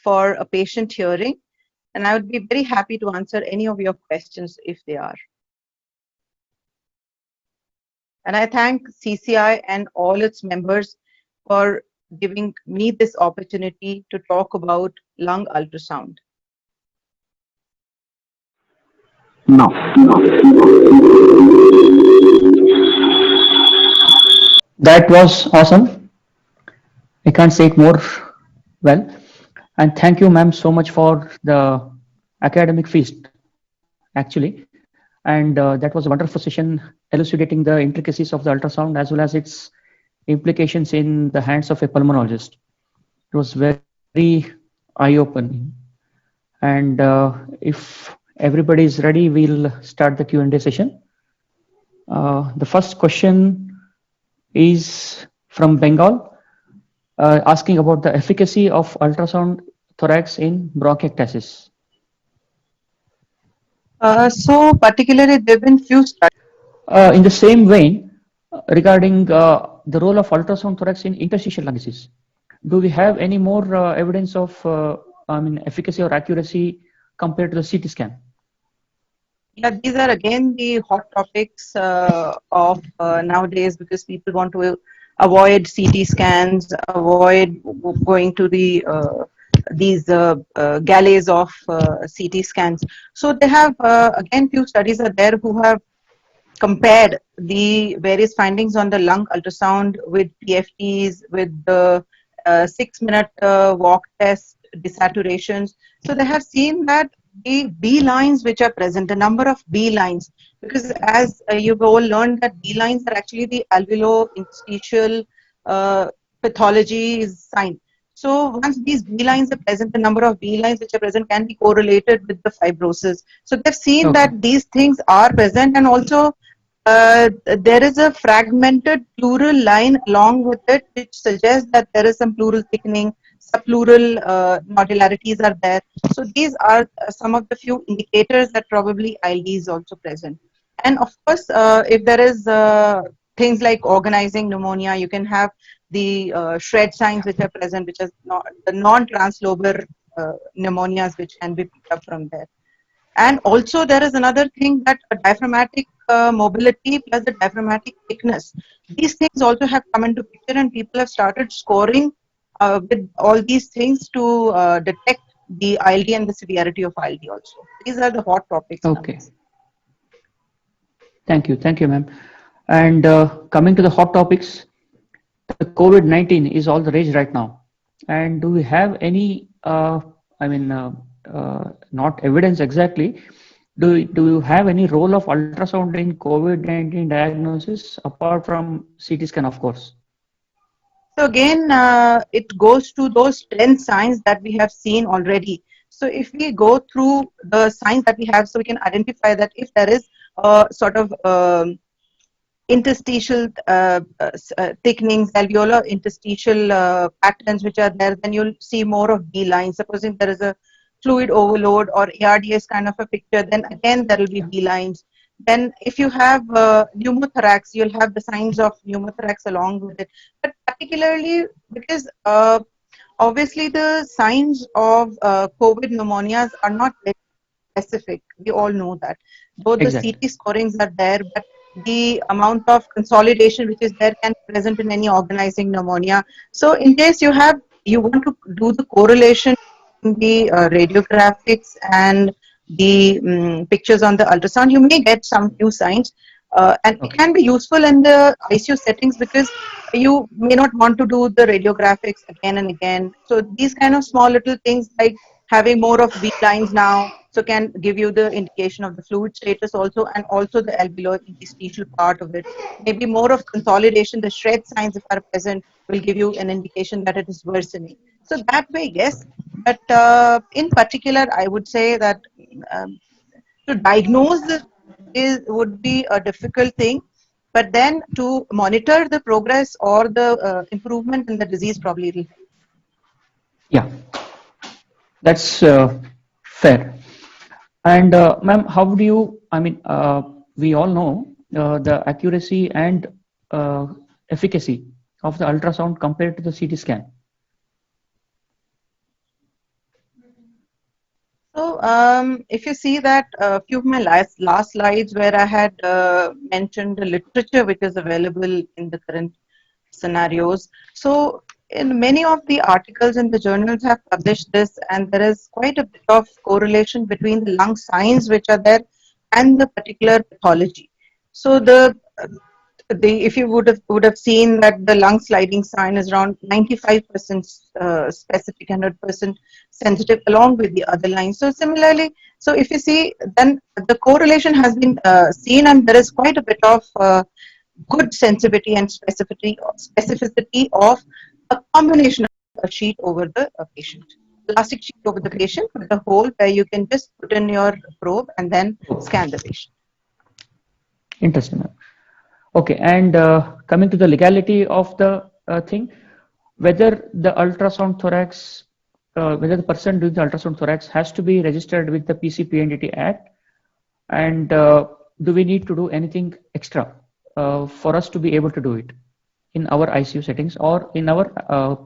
for a patient hearing, and I would be very happy to answer any of your questions if they are. And I thank CCI and all its members for giving me this opportunity to talk about lung ultrasound. No. That was awesome. I can't say it more well. And thank you, ma'am, so much for the academic feast, actually. And that was a wonderful session elucidating the intricacies of the ultrasound as well as its implications in the hands of a pulmonologist. It was very eye-opening. And if everybody is ready, we'll start the Q&A session. The first question is from Bengal, asking about the efficacy of ultrasound thorax in bronchiectasis. So particularly there have been few studies. In the same vein, regarding the role of ultrasound thorax in interstitial lung disease, do we have any more evidence of efficacy or accuracy compared to the CT scan? Yeah, these are again the hot topics of nowadays, because people want to avoid CT scans, avoid going to the these galleys of CT scans. So they have again few studies are there who have compared the various findings on the lung ultrasound with PFTs, with the 6-minute walk test, desaturations. So they have seen that the B lines which are present, the number of B lines, because as you've all learned that B lines are actually the alveolo-interstitial pathology sign. So once these B lines are present, the number of B lines which are present can be correlated with the fibrosis. So they've seen that these things are present, and also there is a fragmented pleural line along with it, which suggests that there is some pleural thickening, subpleural nodularities are there. So these are some of the few indicators that probably ILD is also present. And of course, if there is things like organizing pneumonia, you can have the shred signs which are present, which is the non-translobar pneumonias which can be picked up from there. And also there is another thing, that diaphragmatic mobility plus the diaphragmatic thickness. These things also have come into picture, and people have started scoring with all these things to detect the ILD and the severity of ILD also. These are the hot topics. Okay. Now. Thank you, ma'am. And coming to the hot topics, the COVID-19 is all the rage right now. And do we have any, not evidence exactly, do you have any role of ultrasound in COVID-19 diagnosis apart from CT scan, of course? So again, it goes to those 10 signs that we have seen already. So if we go through the signs that we have, so we can identify that if there is a sort of interstitial thickenings, alveolar interstitial patterns which are there, then you'll see more of B lines. Supposing there is a fluid overload or ARDS kind of a picture, then again there will be B lines. Then if you have pneumothorax, you'll have the signs of pneumothorax along with it. But particularly because obviously the signs of COVID pneumonias are not very specific. We all know that. Though the CT scorings are there, but the amount of consolidation which is there can be present in any organizing pneumonia. So in case you want to do the correlation in the radiographics and the pictures on the ultrasound, you may get some few signs. And it can be useful in the ICU settings because you may not want to do the radiographics again and again. So these kind of small little things like having more of V lines now, so can give you the indication of the fluid status also, and also the alveolar interstitial part of it. Maybe more of consolidation, the shred signs if are present will give you an indication that it is worsening. So that way, yes. But in particular, I would say that to diagnose this would be a difficult thing, but then to monitor the progress or the improvement in the disease probably will help. Yeah, that's fair. And ma'am, how do you, I mean, we all know the accuracy and efficacy of the ultrasound compared to the CT scan. So if you see that a few of my last slides where I had mentioned the literature which is available in the current scenarios. So in many of the articles in the journals have published this, and there is quite a bit of correlation between the lung signs which are there and the particular pathology. So if you would have seen that the lung sliding sign is around 95% specific, 100% sensitive, along with the other lines. So similarly, so if you see, then the correlation has been seen, and there is quite a bit of good sensitivity and specificity of a combination of a sheet over the patient, plastic sheet over the patient with a hole where you can just put in your probe and then scan the patient. Interesting, ma'am. Okay, and coming to the legality of the thing, whether the ultrasound thorax, whether the person doing the ultrasound thorax has to be registered with the PCPNDT Act, and do we need to do anything extra for us to be able to do it in our ICU settings or in our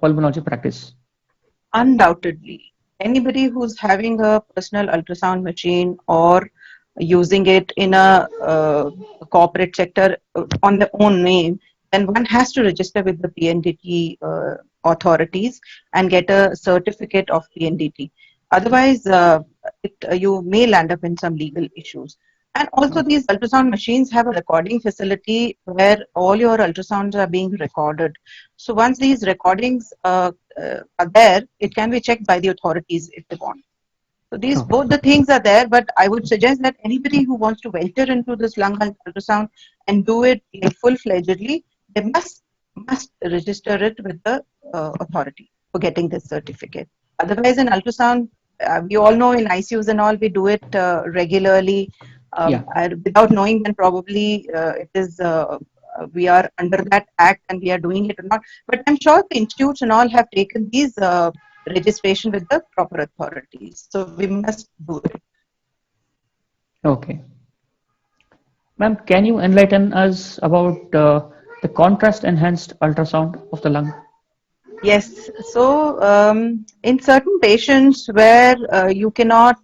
pulmonology practice? Undoubtedly, anybody who's having a personal ultrasound machine or using it in a corporate sector on their own name, then one has to register with the PNDT authorities and get a certificate of PNDT. Otherwise, you may land up in some legal issues. And also, these ultrasound machines have a recording facility where all your ultrasounds are being recorded. So once these recordings are there, it can be checked by the authorities if they want. So these both the things are there, but I would suggest that anybody who wants to venture into this lung ultrasound and do it like full-fledgedly, they must register it with the authority for getting this certificate. Otherwise, in ultrasound, we all know in ICUs and all, we do it regularly. Without knowing, then probably it is we are under that act and we are doing it or not. But I'm sure the institutes and all have taken these registration with the proper authorities. So we must do it. Okay. Ma'am, can you enlighten us about the contrast enhanced ultrasound of the lung? Yes. So in certain patients where you cannot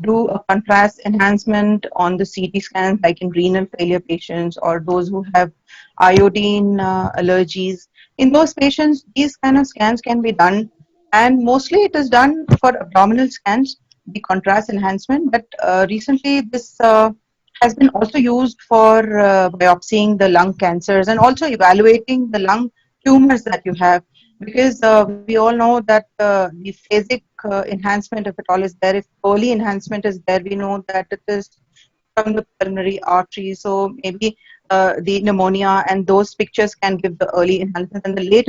do a contrast enhancement on the CT scans, like in renal failure patients or those who have iodine allergies, in those patients, these kind of scans can be done. And mostly it is done for abdominal scans, the contrast enhancement. But recently this has been also used for biopsying the lung cancers and also evaluating the lung tumors that you have. Because we all know that the phasic enhancement, if at all is there, if early enhancement is there, we know that it is from the pulmonary artery. So maybe the pneumonia and those pictures can give the early enhancement, and the late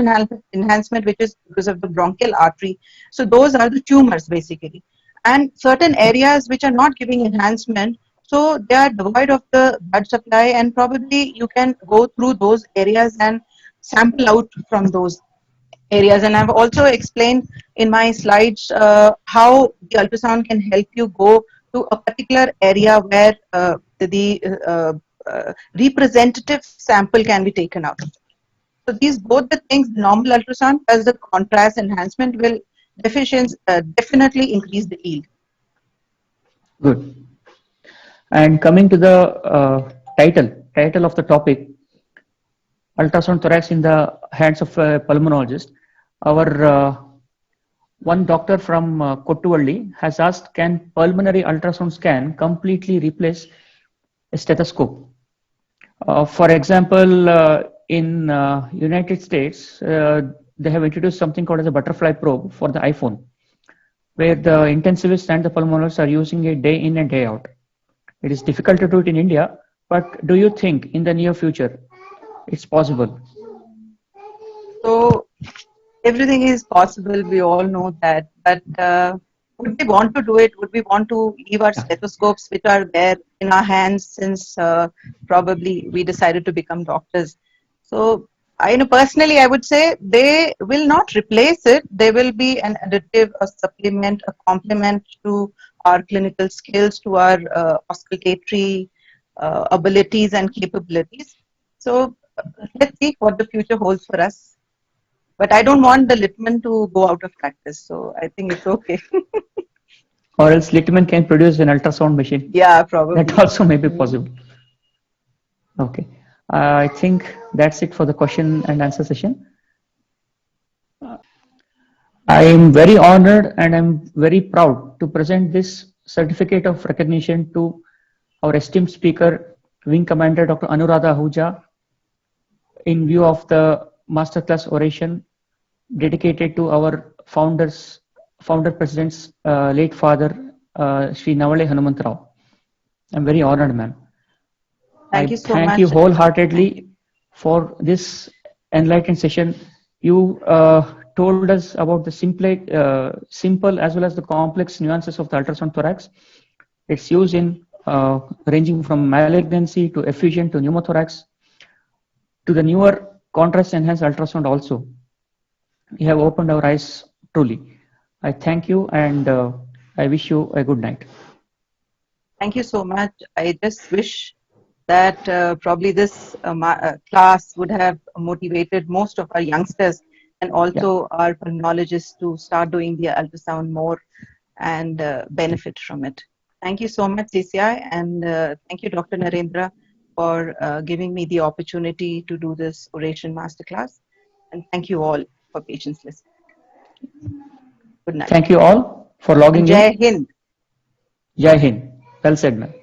enhancement, which is because of the bronchial artery. So those are the tumors basically. And certain areas which are not giving enhancement, so they are devoid of the blood supply, and probably you can go through those areas and sample out from those areas. And I've also explained in my slides how the ultrasound can help you go to a particular area where the representative sample can be taken out of it. So these both the things, normal ultrasound plus the contrast enhancement, will definitely increase the yield. Good. And coming to the title of the topic, ultrasound thorax in the hands of a pulmonologist. Our one doctor from Kottuvalli has asked, can pulmonary ultrasound scan completely replace a stethoscope? For example, in United States, they have introduced something called as a butterfly probe for the iPhone, where the intensivists and the pulmonologists are using it day in and day out. It is difficult to do it in India, but do you think in the near future it's possible? So everything is possible. We all know that. But would we want to do it? Would we want to leave our stethoscopes, which are there in our hands since probably we decided to become doctors? So I know personally, I would say they will not replace it. They will be an additive, a supplement, a complement to our clinical skills, to our auscultatory abilities and capabilities. So let's see what the future holds for us. But I don't want the Litman to go out of practice, so I think it's okay. Or else Litman can produce an ultrasound machine. Yeah, probably. That also may be possible. Okay. I think that's it for the question and answer session. I am very honored and I'm very proud to present this certificate of recognition to our esteemed speaker, Wing Commander Dr. Anuradha Ahuja, in view of the masterclass oration dedicated to our founder president's late father, Sri Navale Hanumantrao. I'm very honored, ma'am. Thank you so much. Thank you wholeheartedly for this enlightened session. You told us about the simple as well as the complex nuances of the ultrasound thorax. Its use in ranging from malignancy to effusion to pneumothorax to the newer contrast enhanced ultrasound also. You have opened our eyes truly. I thank you and I wish you a good night. Thank you so much. I just wish that probably this class would have motivated most of our youngsters and also our pulmonologists to start doing the ultrasound more and benefit from it. Thank you so much, CCI, and thank you, Dr. Narendra, for giving me the opportunity to do this oration masterclass. And thank you all for patience listening. Good night. Thank you all for logging in. Jai Hind. Jai Hind. Well said, ma'am.